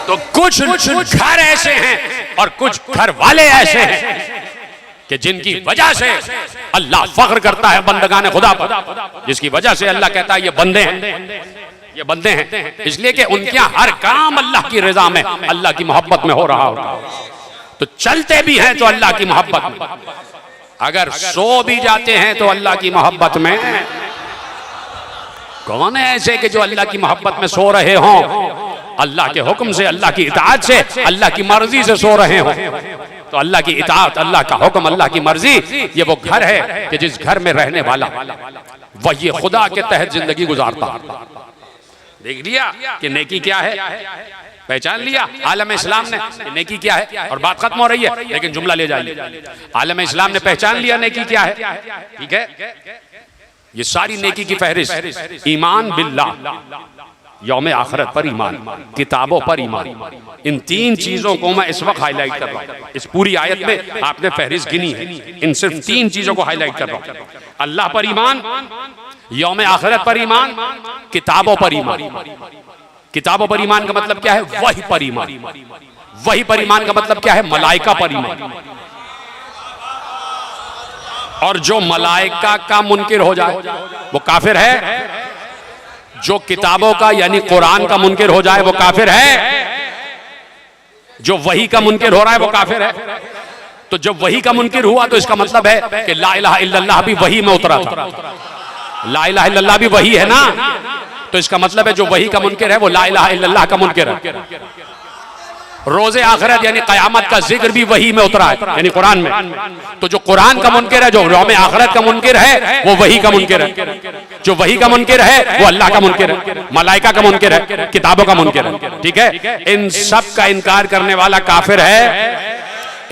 A: तो कुछ घर ऐसे हैं और कुछ घर वाले ऐसे हैं कि जिनकी वजह से अल्लाह फख्र करता है बंदगाने खुदा पर, जिसकी वजह से अल्लाह कहता है ये बंदे हैं, ये बंदे हैं। इसलिए कि उनके हर काम अल्लाह की रजा में, अल्लाह की मोहब्बत में हो रहा होता है। तो चलते भी हैं तो अल्लाह की मोहब्बत में, अगर सो भी जाते हैं तो अल्लाह की मोहब्बत में। कौन है ऐसे कि जो अल्लाह की मोहब्बत में सो रहे हों, अल्लाह के हुक्म से, अल्लाह की इताअत से, अल्लाह की मर्जी से सो रहे हों? तो अल्लाह की इताअत, अल्लाह का हुक्म, अल्लाह की मर्जी, ये वो घर है कि जिस घर में रहने वाला वही खुदा के तहत जिंदगी गुजारता। देख लिया कि नेकी क्या है, पहचान लिया आलम इस्लाम ने नेकी क्या है। और बात खत्म हो रही है, लेकिन जुमला ले जाइए। आलम इस्लाम ने पहचान लिया नेकी क्या है, ठीक है। ये सारी नेकी की फहरिस्त, ईमान बिल्लाह, यौम आखिरत पर ईमान, किताबों पर ईमान, इन तीन चीजों को मैं इस वक्त हाईलाइट कर रहा हूं। इस पूरी आयत में आपने फहरिस्त गिनी है, इन सिर्फ तीन चीजों को हाईलाइट कर रहा हूं। अल्लाह पर ईमान, यौम आखिरत पर ईमान, किताबों पर ईमान। किताबों पर ईमान का मतलब क्या है? वही पर ईमान। वही पर ईमान का मतलब क्या है? मलाइका पर ईमान। और जो मलाइका का मुनकिर हो जाए वो काफिर है। जो किताबों का यानी कुरान का मुनकिर हो जाए वो काफिर है। जो वही का मुनकिर हो रहा है वो काफिर है। तो जब वही का मुनकिर हुआ तो इसका मतलब है कि ला इलाहा इल्लल्लाह भी वही में उतरा था। ला इलाहा इल्लल्लाह भी वही है ना, तो इसका मतलब है जो वही का मुनकिर है वो ला इलाहा इल्लल्लाह का मुनकिर है। रोजे आखिरत यानी कयामत का जिक्र भी वही में उतरा है यानी कुरान में। तो जो कुरान का मुनकिर है, जो यौम आखिरत का मुनकिर है, वो वही का मुनकिर है। जो वही का मुनकिर है वो अल्लाह का मुनकिर है, मलाइका का मुनकिर है, किताबों का मुनकिर है। ठीक है, इन सब का इनकार करने वाला काफिर है।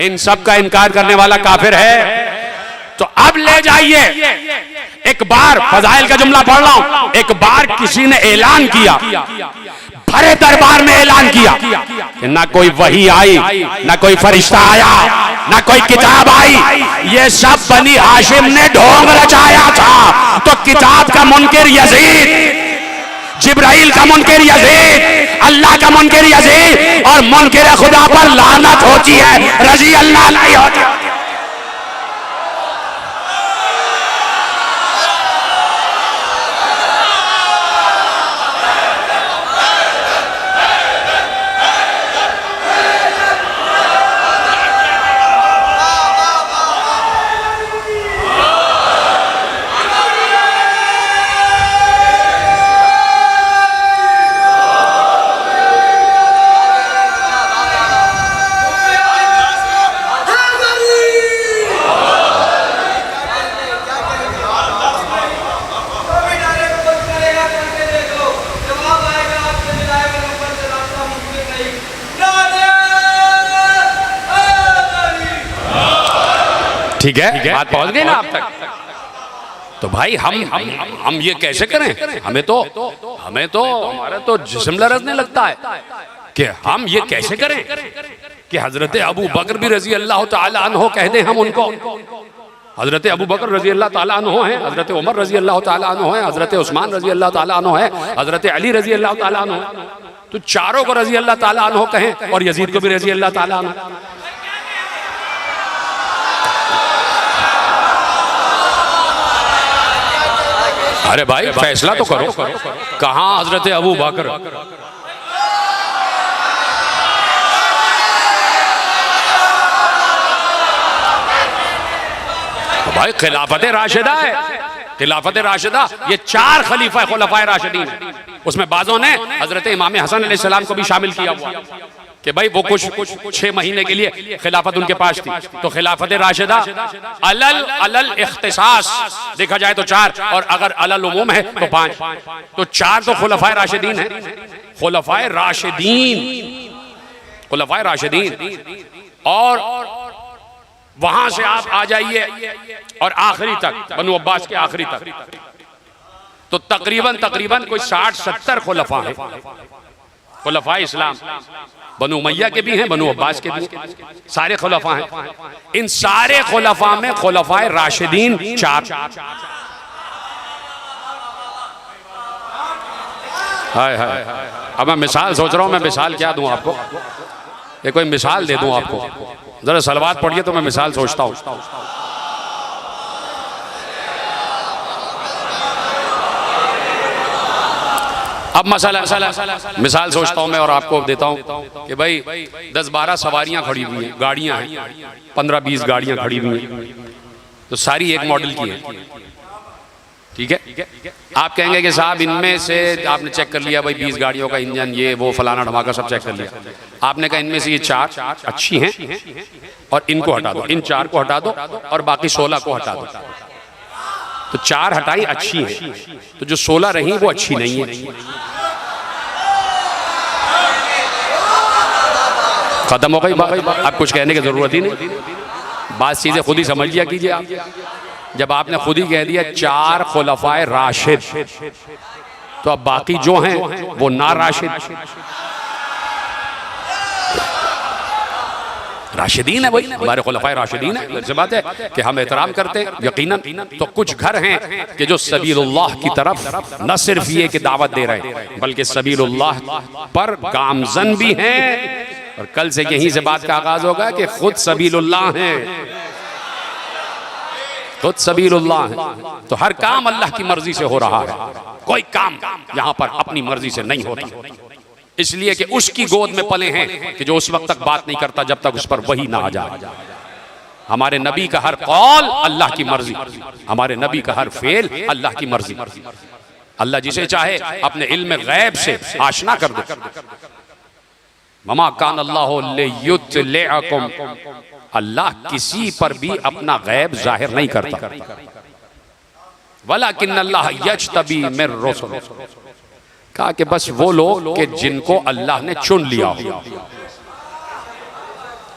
A: इन सब का इनकार करने वाला काफिर है। तो अब ले जाइए, एक बार फजाइल का जुमला पढ़ रहा हूं। एक बार किसी ने ऐलान किया, भरे दरबार में ऐलान किया कि ना कोई वही आई, ना कोई फरिश्ता आया, ना कोई किताब आई, ये सब बनी हाशिम ने ढोंग रचाया था। तो किताब का मुनकिर यजीद, जिब्राइल का मुनकिर यजीद, अल्लाह का मुनकिर यजीद, और मुनकिर खुदा पर लानत होती है, रजी अल्लाह नहीं होती। ठीक है, बात पहुंच गई ना आप तक। तो भाई हम ये कैसे करें? हमें तो हमारा तो जिस्म लरजने लगता है कि हम ये कैसे करें कि हजरत अबू बकर भी रजी अल्लाह ताला अन्हो कह दें हम उनको। हजरत अबू बकर रजी अल्लाह ताला अन्हो है, हजरत उमर रजी अल्लाह ताला अन्हो है, हजरत उस्मान रजी अल्लाह ताला अन्हो है, हजरत अली रजी अल्लाह ताला अन्हो है। तो चारों को रजी अल्लाह ताला अन्हो कहें और यजीद को भी रजी अल्लाह ताला अन्हो। अरे भाई फैसला तो करो, कहां हजरत अबू बकर? भाई खिलाफत राशिदा है, खिलाफत राशिदा ये 4 खलीफा खुलफाए राशिदीन है। उसमें बाजों ने हजरत इमाम हसन अलैहिस्सलाम को भी शामिल किया हुआ कि भाई वो कुछ 6 महीने के लिए खिलाफत उनके पास थी। तो खिलाफत राशिदा अलल इख्तिसास देखा जाए तो 4, और अगर अलल उमूम है तो 5। तो 4 तो खुलफाए राशिदीन है। खुलफाए राशिदीन और वहां से आप आ जाइए और आखिरी तक, बनु अब्बास के आखिरी तक, तो तकरीबन कोई 60-70 खुलफा है। खुलफा इस्लाम बनु उमैया के भी हैं, बनु अब्बास के भी, सारे खुलफा हैं। इन सारे खुलफा में खुलफाए राशिदीन 4। हाय हाय, अब मैं मिसाल सोच रहा हूं, मैं मिसाल क्या दूं आपको? ये कोई मिसाल दे दूं आपको? जरा सलवात पढ़िए तो मैं मिसाल सोचता हूं। अब मिसाल सोचता हूं मैं और आपको देता हूं कि भाई 10-12 सवारियां खड़ी हुई हैं, गाड़ियां हैं, 15-20 गाड़ियां खड़ी हुई हैं, तो सारी एक मॉडल की है। ठीक है, आप कहेंगे कि साहब इनमें से आपने चेक कर लिया भाई 20 गाड़ियों का इंजन, ये वो फलाना धमाका सब चेक कर लिया। आपने कहा इनमें से ये 4 अच्छी हैं और इनको हटा दो, इन 4 को हटा दो और बाकी 16 को हटा दो। तो 4 हटाई अच्छी हैं, तो जो 16 रही वो अच्छी नहीं है। खत्म हो गई बात, अब कुछ कहने की जरूरत ही नहीं। बात चीजें खुद ही समझ लिया कीजिए आप। जब आपने खुद ही कह दिया 4 खुलफाए राशिद, तो अब बाकी जो हैं वो ना राशिद राशिदीन है, भाई हमारे खुलफाए राशिदीन है। ऐसी बात है कि हम एहतराम करते हैं यकीनन। तो कुछ घर हैं कि जो सबीलुल्लाह की तरफ न सिर्फ ये कि दावत दे रहे हैं बल्कि सबीलुल्लाह पर गामजन भी हैं। और कल से यहीं से बात का आगाज होगा कि खुद सबीलुल्लाह हैं, खुद सबीलुल्लाह है, तो हर काम अल्लाह की मर्जी से हो रहा है, कोई काम यहां पर अपनी मर्जी से नहीं होता, इसलिए कि उसकी गोद में पले हैं कि जो उस वक्त तक बात नहीं करता जब तक उस पर वही ना आ जाए। हमारे नबी का हर कौल अल्लाह की मर्जी, हमारे नबी का हर फेल अल्लाह की मर्जी। अल्लाह जिसे चाहे अपने इल्म गैब से आशना कर दे। ममा कान अल्लाहु लियुत्लिअकुम, अल्लाह किसी पर भी अपना गैब जाहिर नहीं करता। वलाकिन अल्लाह यज्तबी मिर रुसूल, कहा कि बस वो लोग कि जिनको अल्लाह ने चुन लिया हो,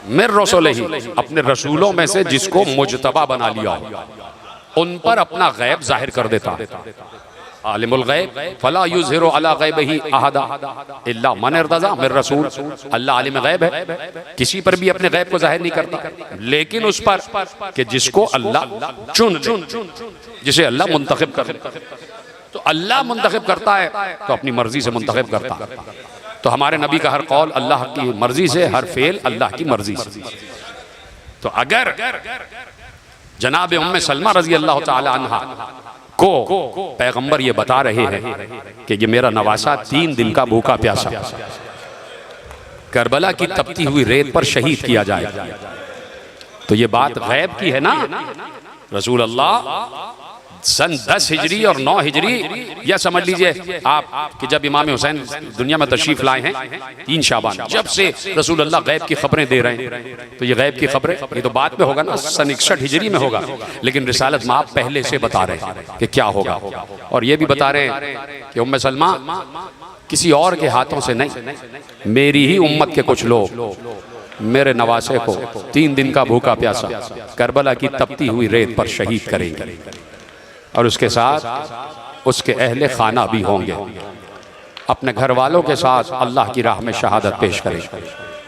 A: मिर रसूल ही, अपने रसूलों में से जिसको मुजतबा बना लिया हो, उन पर अपना गैब जाहिर कर देता। आलिमुल गैब फला युज़हिरु अला गैबिही अहदा इल्ला मन इर्तज़ा मिर रसूल। अल्लाह आलिम गैब है, किसी पर भी अपने गैब को जाहिर नहीं करता, लेकिन उस पर कि जिसको अल्लाह चुन ले, जिसे अल्लाह मुंतखब कर ले। तो अल्लाह मुंतखब करता है तो अपनी मर्जी से मुंतखब करता है। तो हमारे नबी का हर कौल अल्लाह की मर्जी से, हर फेल अल्लाह की मर्जी से। तो अगर जनाब उम्मे सलमा रजी अल्लाह ताला अन्हा को पैगंबर ये बता रहे हैं कि ये मेरा नवासा 3 दिन का भूखा प्यासा करबला की तपती हुई रेत पर शहीद किया जाए, तो ये बात गैब की है ना। रसूल अल्लाह सन 10 हिजरी और 9 हिजरी, या समझ लीजिए आप कि जब इमाम हुसैन दुनिया में तशरीफ लाए हैं 3 शाबान, जब से रसूल अल्लाह गैब की खबरें दे रहे हैं। तो ये गैब की खबरें ये तो बाद में होगा ना, सन 61 हिजरी में होगा, लेकिन रिसालत में आप पहले से बता रहे हैं कि क्या होगा। और ये भी बता रहे हैं कि उम्मे सलमा किसी और के हाथों से नहीं, मेरी ही उम्मत के कुछ लोग मेरे नवासे को 3 दिन का भूखा प्यासा करबला की तपती हुई रेत पर शहीद करेंगे, और उसके साथ उसके अहले खाना भी होंगे, अपने घर वालों के साथ अल्लाह की राह में शहादत पेश करेंगे।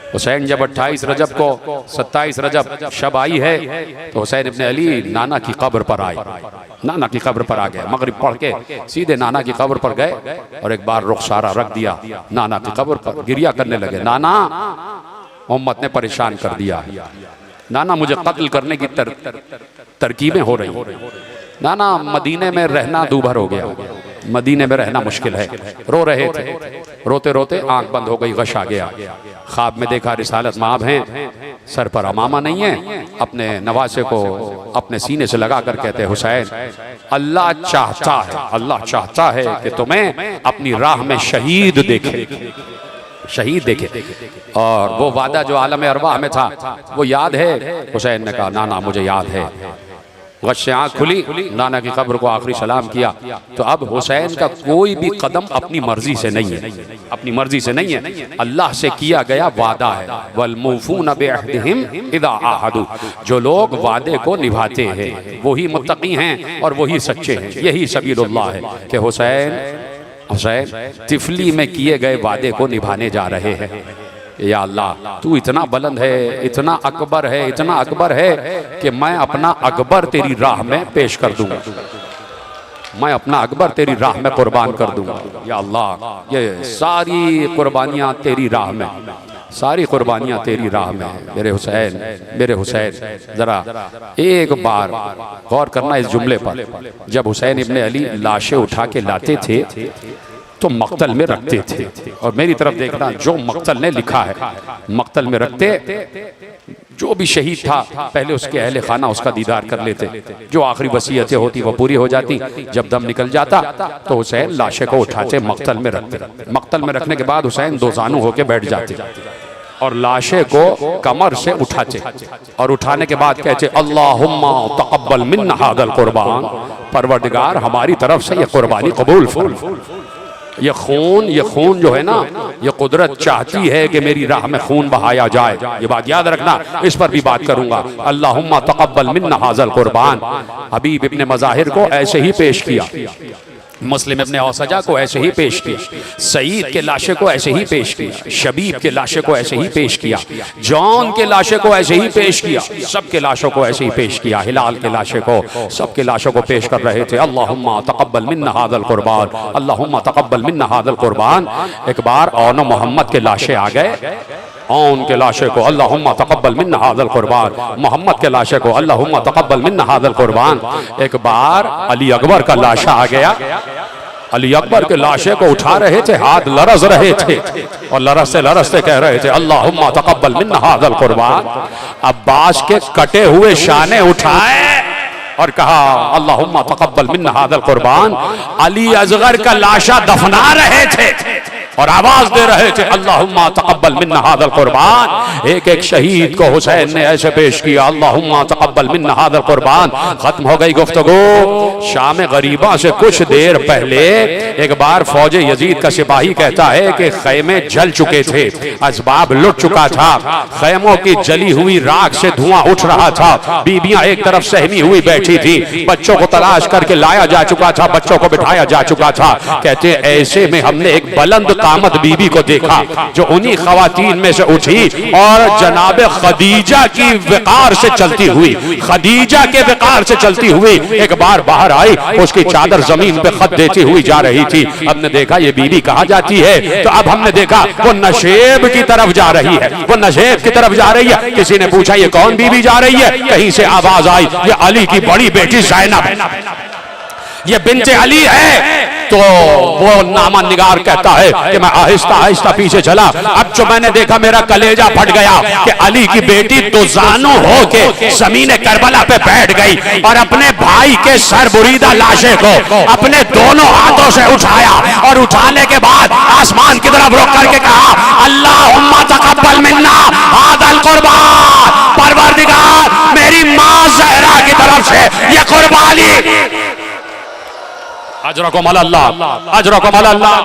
A: हुसैन जब 28 रजब को 27 रजब शब आई है, तो हुसैन इब्ने अली नाना की कब्र पर आए, नाना की कब्र पर आ गए, मगरिब पढ़ के सीधे नाना की कब्र पर गए और एक बार रुखसारा रख दिया नाना की कब्र पर, गिरिया करने लगे, नाना उम्मत ने परेशान कर दिया, नाना मुझे कत्ल करने की तरकीबें हो रही, नाना मदीने में रहना दूभर हो गया, मदीने में रहना मुश्किल है। रो रहे थे, रोते रोते आंख बंद हो गई, गश आ गया। ख्वाब में देखा रिसालत माब हैं, सर पर अमामा नहीं है, अपने नवासे को अपने सीने से लगा कर कहते हैं, हुसैन अल्लाह चाहता है, अल्लाह चाहता है कि तुम्हें अपनी राह में शहीद देखे, शहीद देखे। और वो वादा जो आलम अरवाह में था वो याद है? हुसैन ने कहा नाना मुझे याद है। गश से आँख खुली, नाना की कब्र को आखिरी सलाम किया। तो अब हुसैन का कोई भी कदम अपनी मर्जी से नहीं है, अपनी मर्जी से नहीं है, अल्लाह से किया गया वादा है। वल मूफून बिअहदिहिम इज़ा आहदू, जो लोग वादे को निभाते हैं वही मुत्तकी हैं और वही सच्चे हैं। यही सबीलुल्लाह है कि हुसैन तिफली में किए गए वादे को निभाने जा रहे हैं। या अल्लाह तू इतना बुलंद है, इतना अकबर है, इतना अकबर है कि मैं अपना अकबर तेरी राह में पेश कर दूंगा, मैं अपना अकबर तेरी राह में कुर्बान कर दूंगा। या अल्लाह ये सारी कुर्बानियां तेरी राह में, सारी कुर्बानियां तेरी राह में। मेरे हुसैन, मेरे हुसैन, जरा एक बार गौर करना इस जुमले पर। जब हुसैन इब्ने अली लाशें उठा के लाते थे तो मक्तल में रखते थे, और मेरी तरफ देखना, जो मक्तल ने लिखा है मक्तल में रखते, जो भी शहीद था पहले उसके अहले खाना उसका दीदार कर लेते, जो आखिरी वसीयतें होती वो पूरी हो जाती। जब दम निकल जाता तो हुसैन लाशे को उठाते मक्तल में रखते, मक्तल में रखने के बाद हुसैन दोजानू होके बैठ जाते और लाशे को कमर से उठाते, और उठाने के बाद कहते अल्लाहुम्मा तक़ब्बल मिन्ना हाज़ल कुर्बान, परवरदिगार हमारी तरफ से ये कुर्बानी कबूल फरमा। ये खून जो है ना, ये कुदरत चाहती है कि मेरी राह में खून बहाया जाए। ये बात याद रखना, इस पर भी बात करूंगा। अल्लाहुम्मा तक़ब्बल मिन्ना हाज़ल कुर्बान, हबीब इब्ने मज़ाहिर को ऐसे ही पेश किया, मुस्लिम इब्ने औसजा को ऐसे ही पेश किया, सईद के लाशे को ऐसे ही पेश किया, शबीब के लाशे को ऐसे ही पेश किया, जॉन के लाशे को ऐसे ही पेश किया, सबके लाशों को ऐसे ही पेश किया, हिलाल के लाशे को, सबके लाशों को पेश कर रहे थे। अल्लाहुम्मा तक़ब्बल मिन्ना हाज़ल कुर्बान, अल्लाहुम्मा तक़ब्बल मिन्ना हाज़ल कुर्बान। एक बार औनो मोहम्मद के लाशे आ गए, और उनके लाशे को अल्लाहुम्मा तक़ब्बल मिन्ना हाज़ल कुर्बान, मोहम्मद के लाशे को अल्लाहुम्मा तक़ब्बल मिन्ना हाज़ल कुर्बान। एक बार अली अकबर का लाशा आ गया, अली अकबर के लाशे को उठा रहे थे, हाथ लरज रहे थे और लरजते कह रहे थे अल्लाहुम्मा तक़ब्बल मिन्ना हाज़ल कुर्बान। अब्बास के कटे हुए शाने उठाए और कहा अल्लाहुम्मा तक़ब्बल मिन्ना हाज़ल कुर्बान। अली असगर का लाशा दफना रहे थे और आवाज दे रहे थे अल्लाहुम्मा तक़ब्बल मिन्ना हाज़ल कुर्बान। एक एक शहीद को हुसैन ने ऐसे पेश किया अल्लाहुम्मा तक़ब्बल मिन्ना हाज़ल कुर्बान। खत्म हो गई गुफ्तगू। शाम गरीबा से कुछ देर पहले एक बार फौज यजीद का सिपाही कहता है कि खैमे जल चुके थे, असबाब लुट चुका था, खैमों की जली हुई राख से धुआं उठ रहा था, बीबियां एक तरफ सहमी हुई बैठी थी, बच्चों को तलाश करके लाया जा चुका था, बच्चों को बिठाया जा चुका था। कहते ऐसे में हमने एक बुलंद कामत बीबी को देखा जो उन्हीं खवातीन में से उठी और जनाब खदीजा की विकार से चलती हुई, खदीजा के विकार से चलती हुई एक बार बाहर आई, उसकी चादर जमीन पे खत देती हुई जा रही थी। हमने देखा ये बीबी कहाँ जाती है, तो अब हमने देखा वो नशेब की तरफ जा रही है, वो नशेब की तरफ जा रही है। किसी ने पूछा ये कौन बीबी जा रही है, कहीं से आवाज आई ये अली की बड़ी बेटी ज़ैनब, ये बिन्ते अली है। तो वो नामा निगार कहता है कि मैं आहिस्ता आहिस्ता पीछे चला, अब जो मैंने देखा मेरा कलेजा फट गया कि अली की बेटी दुजानो होके ज़मीन करबला पे बैठ गई और अपने भाई के सर बुरीदा लाशे को अपने दोनों हाथों से उठाया और उठाने के बाद आसमान की तरफ रुक करके कहा अल्लाहुम्मा तक़ब्बल मिन्ना हाज़ल कुर्बान। परवरदिगार मेरी मां ज़हरा की तरफ से ये कुर्बानी, अजरकुम अल्लाह, अजरकुम अल्लाह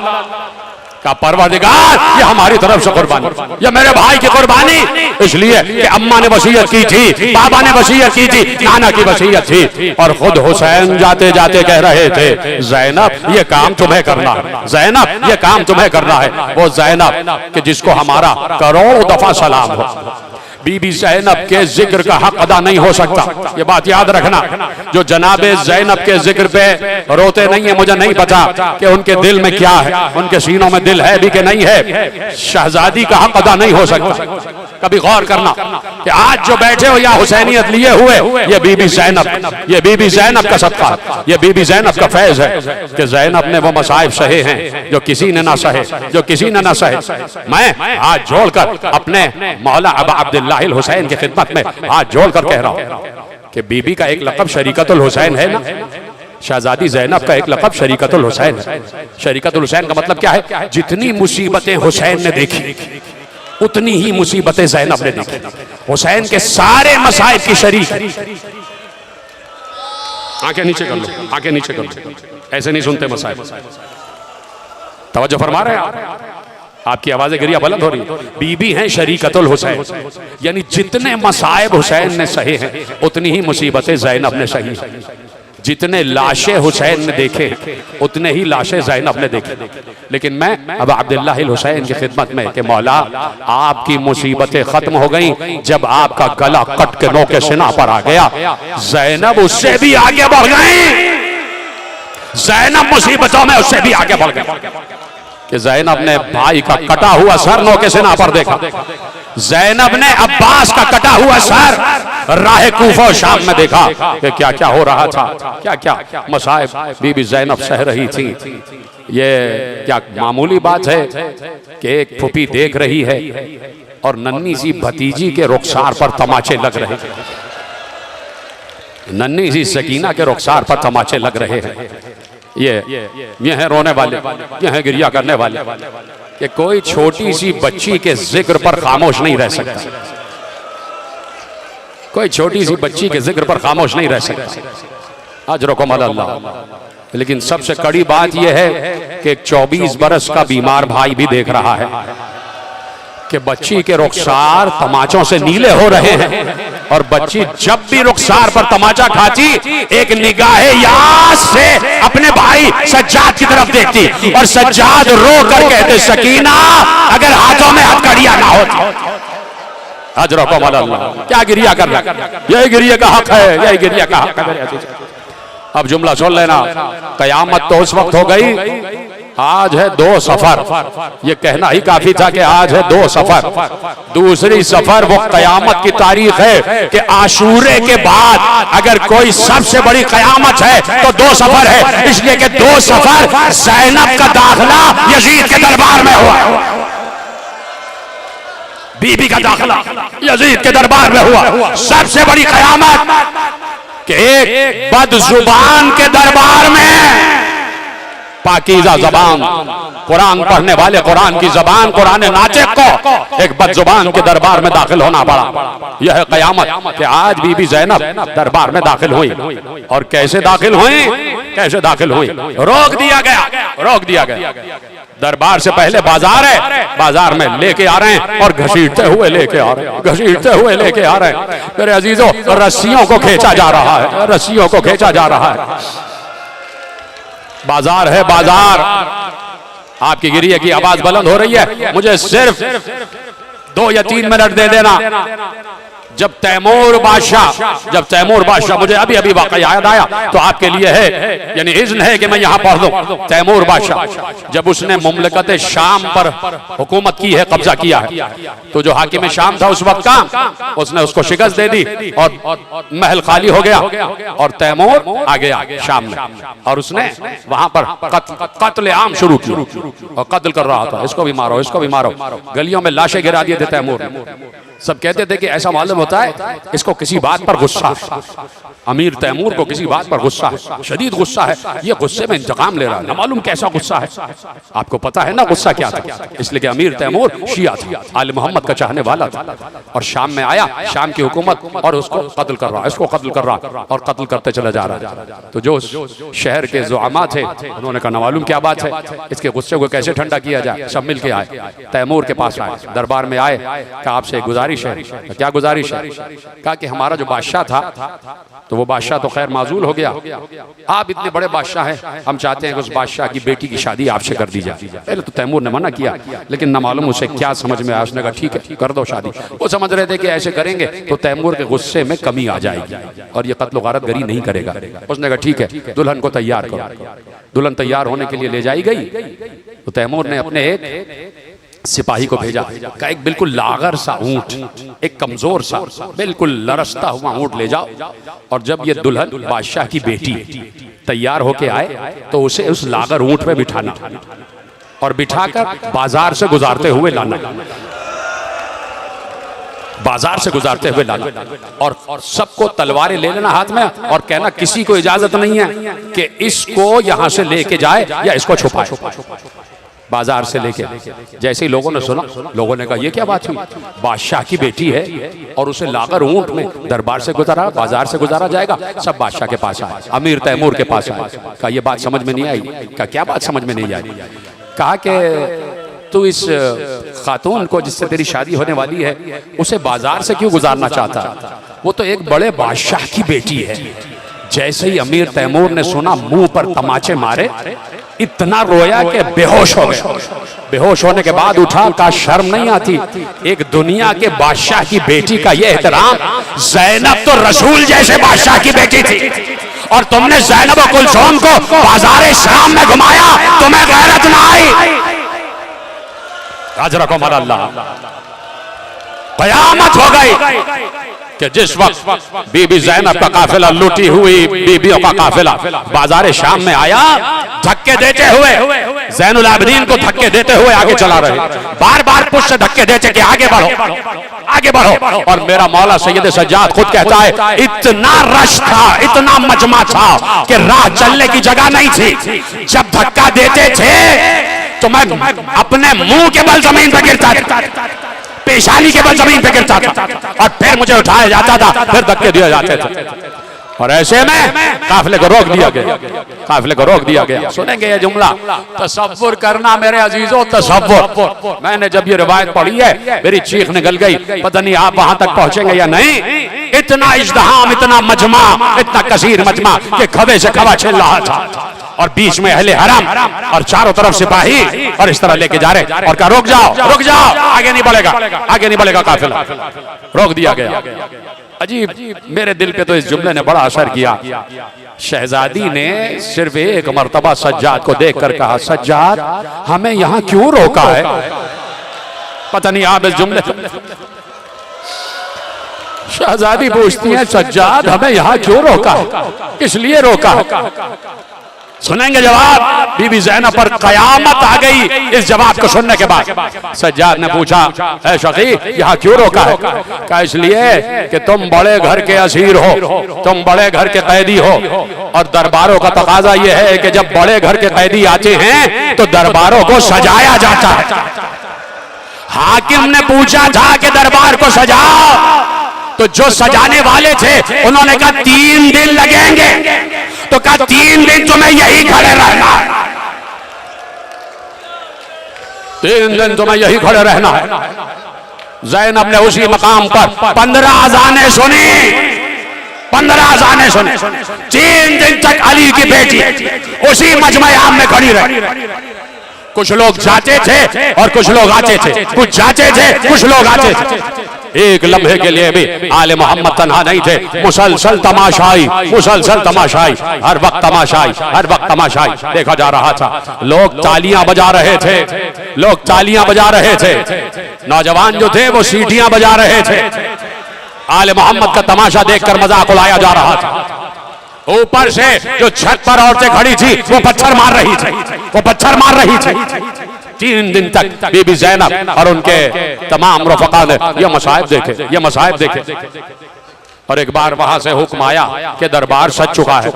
A: का परवरदिगार ये हमारी तरफ से कुर्बानी, ये मेरे भाई की कुर्बानी, इसलिए कि अम्मा ने वसीयत की थी, बाबा ने वसीयत की थी, नाना की वसीयत थी और खुद हुसैन जाते जाते कह रहे थे ज़ैनब ये काम तुम्हें करना है, ज़ैनब ये काम तुम्हें करना है। वो ज़ैनब कि जिसको हमारा करोड़ दफा सलाम हो, बीबी ज़ैनब के जिक्र का हक अदा नहीं हो सकता, ये बात याद रखना। जो जनाबे ज़ैनब के जिक्र पे रोते नहीं है, मुझे नहीं पता कि उनके दिल में क्या है, उनके सीनों में दिल है भी कि नहीं है। शहजादी का हक अदा नहीं हो सकता। कभी गौर करना कि आज जो बैठे हो या हुसैनियत लिए हुए, ये बीबी ज़ैनब, ये बीबी ज़ैनब का सदका, ये बीबी ज़ैनब का फैज है कि ज़ैनब ने वो मसाइब सहे हैं जो किसी ने ना सहे, जो किसी ने ना सहे। मैं हाथ जोड़कर अपने मौला अबा अब्दुल्लाह हुसैन की खिदमत में हाथ जोड़कर कह रहा हूं कि बीबी का एक लक़ब शरीकतुल हुसैन है ना, शहजादी ज़ैनब का एक लक़ब शरीकतुल हुसैन है। शरीकतुल हुसैन का मतलब क्या है, जितनी मुसीबतें हुसैन ने देखी उतनी ही मुसीबतें ज़ैनब ने देखी। हुसैन के सारे मसाइब की शरीक। आंखें नीचे कर लो, आंखें नीचे कर लो, ऐसे नहीं सुनते मसाइब। तवज्जो फरमा रहे हैं, आपकी आवाज़ें गिरिया बुलंद हो रही है। बीबी हैं शरीकतुल हुसैन, यानी जितने मसाइब हुसैन ने सहे हैं उतनी ही मुसीबतें ज़ैनब ने सही। जितने लाशें हुसैन ने देखे उतने ही लाशें ज़ैनब ने देखे। लेकिन मैं अब अब्दुल्लाह हुसैन की खिदमत में कि मौला आपकी मुसीबतें खत्म हो गई जब आपका गला कट के नोके सिना पर आ गया। ज़ैनब उससे भी आगे बढ़ गई, ज़ैनब मुसीबतों में उससे भी आगे बढ़ गई कि ज़ैनब ने भाई का कटा हुआ सर नोके सिना पर देखा, ज़ैनब ने अब्बास का कटा हुआ सर राह कूफा शाम में देखा कि क्या क्या हो रहा था, क्या क्या मसाइब बीबी ज़ैनब सह रही थी। ये क्या मामूली बात है कि एक फूफी देख रही है और नन्ही सी भतीजी के रुखसार पर तमाचे लग रहे हैं, नन्ही सी सकीना के रुखसार पर तमाचे लग रहे हैं। ये है रोने वाले, ये है गिरिया करने वाले कि कोई छोटी सी बच्ची के जिक्र पर खामोश नहीं रह सकता, कोई छोटी सी बच्ची के जिक्र पर खामोश नहीं रह सकता। अजरकुम अल्लाह। लेकिन सबसे कड़ी बात यह है कि एक 24 बरस का बीमार भाई भी देख रहा है कि बच्ची के रुखसार तमाचों से नीले हो रहे हैं और बच्ची जब भी रुखसार पर तमाचा खाती एक निगाहे यास से अपने भाई सज्जाद की तरफ देखती और सज्जाद रो कर कहते सकीना अगर हाथों में हथकड़ियां ना होती। अजरकुम अल्लाह। क्या गिरिया कर रहा, यही गिरिया का हक है, यही गिरिया का हक है। अब जुमला सुन लेना, कयामत तो उस वक्त हो गई आज है 2 सफर, ये कहना ही काफी था कि आज है 2 सफर। दूसरी सफर वो कयामत की तारीख है कि आशूरे के बाद अगर कोई सबसे बड़ी कयामत है तो 2 सफर है, इसलिए कि 2 सफर ज़ैनब का दाखिला यजीद के दरबार में हुआ, बीबी का दाखिला यजीद के दरबार में हुआ। सबसे बड़ी कयामत कि एक बदजुबान के दरबार में पाकीज़ा ज़बान, कुरान पढ़ने वाले, कुरान की ज़बान, कुरान नातिक़ को एक बदजुबान के दरबार में दाखिल होना पड़ा। यह है क़यामत कि आज बीबी ज़ैनब दरबार में दाखिल हुई। और कैसे दाखिल हुई, कैसे दाखिल हुई? रोक दिया गया, रोक दिया गया। दरबार से पहले बाजार है, बाजार में लेके आ रहे हैं और घसीटते हुए लेके आ रहे हैं, घसीटते हुए लेके आ रहे हैं। मेरे अजीजों, रस्सियों को खींचा जा रहा है, रस्सियों को खींचा जा रहा है। बाजार है, बाजार। आपकी गिरिए की आवाज बुलंद हो रही है, मुझे सिर्फ 2 या 3 मिनट दे देना। जब तैमूर बादशाह, मुझे अभी अभी वाक़या याद आया तो आपके लिए है, यानी इज़्न है कि मैं यहाँ पढ़ दूं। तैमूर बादशाह जब उसने मुमलकत शाम पर हुकूमत की है, कब्जा किया है, तो जो हाकिम शाम था उस वक्त का, उसने उसको शिकस्त दे दी और महल खाली हो गया और तैमूर आ गया शाम में, और उसने वहां पर कत्ल आम शुरू किया और कत्ल कर रहा था। इसको भी मारो, इसको भी मारो। गलियों में लाशें गिरा दिए थे तैमूर। सब कहते थे कि ऐसा मालूम होता है इसको किसी बात पर गुस्सा है, अमीर तैमूर को किसी बात पर गुस्सा है, शदीद गुस्सा है, ये गुस्से में इंतकाम ले रहा है, न मालूम कैसा गुस्सा है। आपको पता है ना गुस्सा क्या था? इसलिए कि अमीर तैमूर शिया था, आले मोहम्मद का चाहने वाला था, और शाम में आया, शाम की हुकूमत, और उसको कत्ल कर रहा, इसको कत्ल कर रहा और कत्ल करते चला जा रहा है। तो जो शहर के ज़ुआमा थे उन्होंने कहा न मालूम क्या बात है, इसके गुस्से को कैसे ठंडा किया जाए। सब मिल के आए, तैमूर के पास आए, दरबार में आए, कहा आपसे गुजारिश है। क्या गुजारिश है? कहा कि हमारा जो बादशाह था, तो वो बादशाह तो खैर माजूल हो गया, आप इतने बड़े बादशाह हैं, हम चाहते हैं कि उस बादशाह की बेटी की शादी आपसे कर दी जाए। पहले तो तैमूर ने मना किया, लेकिन न मालूम उसे क्या समझ में आया, उसने कहा ठीक है कर दो शादी। वो समझ रहे थे कि ऐसे करेंगे तो तैमूर के गुस्से में कमी आ जाएगी और ये कत्ल गारत गरी नहीं करेगा। उसने कहा ठीक है, दुल्हन को तैयार करो। दुल्हन तैयार होने के लिए ले जाई गई, तो तैमूर ने अपने एक सिपाही को भेजा, का एक बिल्कुल लागर सा ऊंट, एक कमजोर सा बिल्कुल लरसता हुआ ऊंट ले जाओ, और जब ये दुल्हन बादशाह की बेटी तैयार होके आए तो उसे उस लागर ऊंट पे बिठाना और बिठाकर बाजार से गुजारते हुए लाना, बाजार से गुजारते हुए लाना, और सबको तलवारें ले लेना हाथ में और कहना किसी को इजाजत नहीं है कि इसको यहां से लेके जाए या इसको छुपाए। बाजार से लेके, जैसे ही लोगों ने सुना, लोगों ने कहा ये क्या बात हुई, बादशाह की बेटी है और उसे लाकर ऊंट में दरबार से गुजारा, बाजार से गुजारा जाएगा। सब बादशाह के पास आए, अमीर तैमूर के पास आए, कहा ये बात समझ में नहीं आई। कहा क्या बात समझ में नहीं आई? कहा कि तू इस खातून को जिससे तेरी शादी होने वाली है उसे बाजार से क्यों गुजारना चाहता है? वो तो एक बड़े बादशाह की बेटी है। जैसे ही अमीर तैमूर ने सुना, मुंह पर तमाचे मारे, इतना रोया कि बेहोश हो गया। बेहोश होने के बाद उठा, का शर्म नहीं आती, एक दुनिया के बादशाह की बेटी का ये एहतराम। ज़ैनब तो रसूल जैसे बादशाह की बेटी थी और तुमने ज़ैनब और कुलसूम को बाजार शाम में घुमाया, तुम्हें गैरत ना आई। अजर को मर अल्लाह, कयामत हो गई कि जिस वक्त बीबी ज़ैनब का काफिला लूटी हुई बीबियों का काफिला बाजार शाम में आया, धक्के देते हुए ज़ैनुल आबिदीन को धक्के देते हुए आगे चला रहे, बार बार पुश से धक्के देते कि आगे बढ़ो, आगे बढ़ो। और मेरा मौला सैयद सज्जाद खुद कहता है इतना रश था, इतना मजमा था कि राह चलने की जगह नहीं थी। जब धक्का देते थे तो मैं अपने मुंह के बल जमीन पर गिरता था, पेशानी के बल जमीन पे गिरता था, और फिर मुझे उठाया जाता था, फिर धक्के दिए जाते थे। और ऐसे में काफिले को रोक दिया गया, काफिले को रोक दिया गया। सुनेंगे ये जुमला, तसव्वुर करना मेरे अजीजों, तसव्वुर। मैंने जब ये रिवायत पढ़ी है मेरी चीख निकल गई, पता नहीं आप वहां तक पहुंचेंगे या नहीं। इतना इज़्दिहाम, इतना मजमा, इतना कसीर मजमा कि खबे से खबा छिल रहा था, और बीच में अहले हरम और चारों तरफ सिपाही, और इस तरह लेके जा रहे, और कहा रुक जाओ, रुक जाओ, आगे नहीं बढ़ेगा, आगे नहीं बढ़ेगा काफिला। रोक दिया गया। अजीब, मेरे दिल पे तो इस जुमले ने बड़ा असर किया। शहजादी ने सिर्फ एक मर्तबा सज्जाद को देखकर कहा, सज्जाद हमें यहां क्यों रोका है? पता नहीं आप इस जुमले, शहजादी पूछती है, सज्जाद हमें यहां क्यों रोका है, किस लिए रोका है? सुनेंगे जवाब। बीबी ज़ैनब पर कयामत आ गई इस जवाब को सुनने के बाद। सज्जाद ने पूछा, ऐ शकी यहाँ क्यों रोका है? कहा इसलिए कि तुम बड़े घर के असीर हो, तुम बड़े घर के कैदी हो, और दरबारों का तकाजा यह है कि जब बड़े घर के कैदी आते हैं तो दरबारों को सजाया जाता है। हाकिम ने पूछा था कि दरबार को सजाओ, तो जो सजाने वाले थे उन्होंने कहा 3 दिन लगेंगे। तो कहा 3 दिन तुम्हें यही खड़े रहना है, 3 दिन तुम्हें यही खड़े रहना है। ज़ैनब ने उसी मकाम पर 15 अज़ानें सुनी, 15 अज़ानें सुनी। 3 दिन तक अली की बेटी उसी मजमे आम में खड़ी रही। कुछ लोग जाते थे और कुछ लोग आते थे, कुछ जाते थे कुछ लोग आते थे। एक लम्हे के लिए भी आले मोहम्मद तन्हा नहीं थे। मुसलसल तमाशाई, मुसलसल तमाशाई, हर वक्त तमाशाई, हर वक्त तमाशाई देखा जा रहा था। लोग तालियां बजा रहे थे, लोग तालियां बजा रहे थे। नौजवान जो थे वो सीटियां बजा रहे थे। आले मोहम्मद का तमाशा देखकर मजाक उड़ाया जा रहा था। ऊपर से जो छत पर औरतें खड़ी थी वो पत्थर मार रही थी, वो पत्थर मार रही थी। 3 दिन तक बीबी ज़ैनब और उनके तमाम रफ़क़ा ने ये मसाइब देखे, ये मसाइब देखे। और एक बार वहां से हुक्म आया कि दरबार सज चुका है,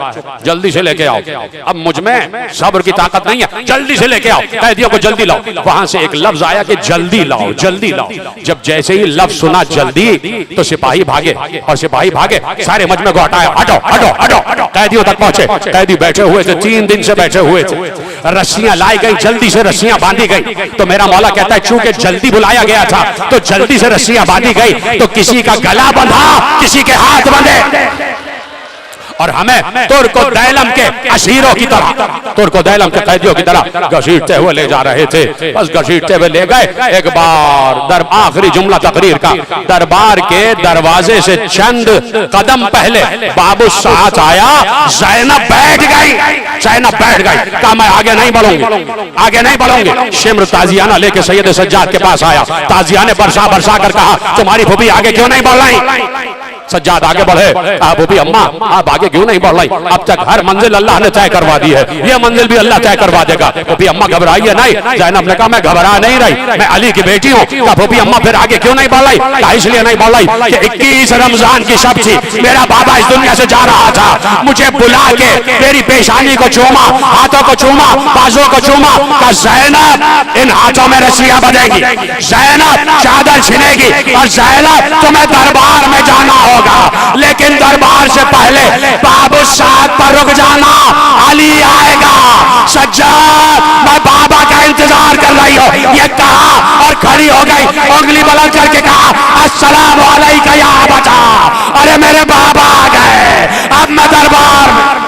A: जल्दी से लेके आओ। अब मुझ में सब्र की ताकत नहीं है, जल्दी से लेके आओ, कैदियों को जल्दी लाओ। वहां से एक लफ्ज आया कि जल्दी लाओ, जल्दी लाओ। जब जैसे ही लफ्ज सुना जल्दी, तो सिपाही भागे, और सिपाही भागे सारे मजमे को हटाया, हटो हटो हटो। कैदियों तक पहुंचे, कैदी बैठे हुए थे, 3 दिन से बैठे हुए थे। रस्सियां लाई गई, जल्दी से रस्सियां बांधी गई। तो मेरा मौला कहता है चूंकि जल्दी बुलाया गया था तो जल्दी से रस्सियां बांधी गई। तो किसी का गला बंधा, किसी के हाथ बंधे, और हमें तुर्को दैलम के असीरों की तरह, तुर्को दैलम के कैदियों की तरह घसीटते हुए ले जा रहे थे। बस घसीटते हुए ले गए। एक बार आखिरी जुमला तकरीर का, दरबार के दरवाजे से चंद कदम पहले बाबू साथ आया, ज़ैनब बैठ गई, ज़ैनब बैठ गई। कहा मैं आगे नहीं बढ़ूंगी, आगे नहीं बढ़ूंगी। शिम्र ताजियाना लेके सैयद सज्जाद के पास आया। ताजिया ने बरसा बरसा कर कहा तुम्हारी फूफी आगे क्यों नहीं बढ़ रही? सज्जाद आगे बढ़े, आप भी अम्मा आप आगे क्यों नहीं बढ़ रही? अब तक हर मंजिल अल्लाह ने तय करवा दी है, ये मंजिल भी अल्लाह तय करवा देगा। फूफी अम्मा घबराइए नहीं। ज़ैनब ने कहा मैं घबरा नहीं रही, मैं अली की बेटी हूँ। कहा फूफी अम्मा फिर आगे क्यों नहीं बढ़ रही? कहा इसलिए नहीं बढ़ रही कि 21 रमजान की शब थी, मेरा बाबा इस दुनिया से जा रहा था, मुझे बुला के मेरी पेशानी को चूमा, हाथों को चूमा, बाजों को चूमा। कहा ज़ैनब इन हाथों में रस्सियां बंधेगी, ज़ैनब चादर छिनेगी, और ज़ैनब तुम्हें दरबार में जाना हो, लेकिन दरबार से पहले बाबू साहब पर रुक जाना, अली आएगा। सज्जाद मैं बाबा का इंतजार कर रही हूँ, ये कहा और खड़ी हो गई, उंगली बुलंद करके कहा अस्सलाम वालेकुम या बचा। अरे मेरे बाबा आ गए, अब मैं दरबार में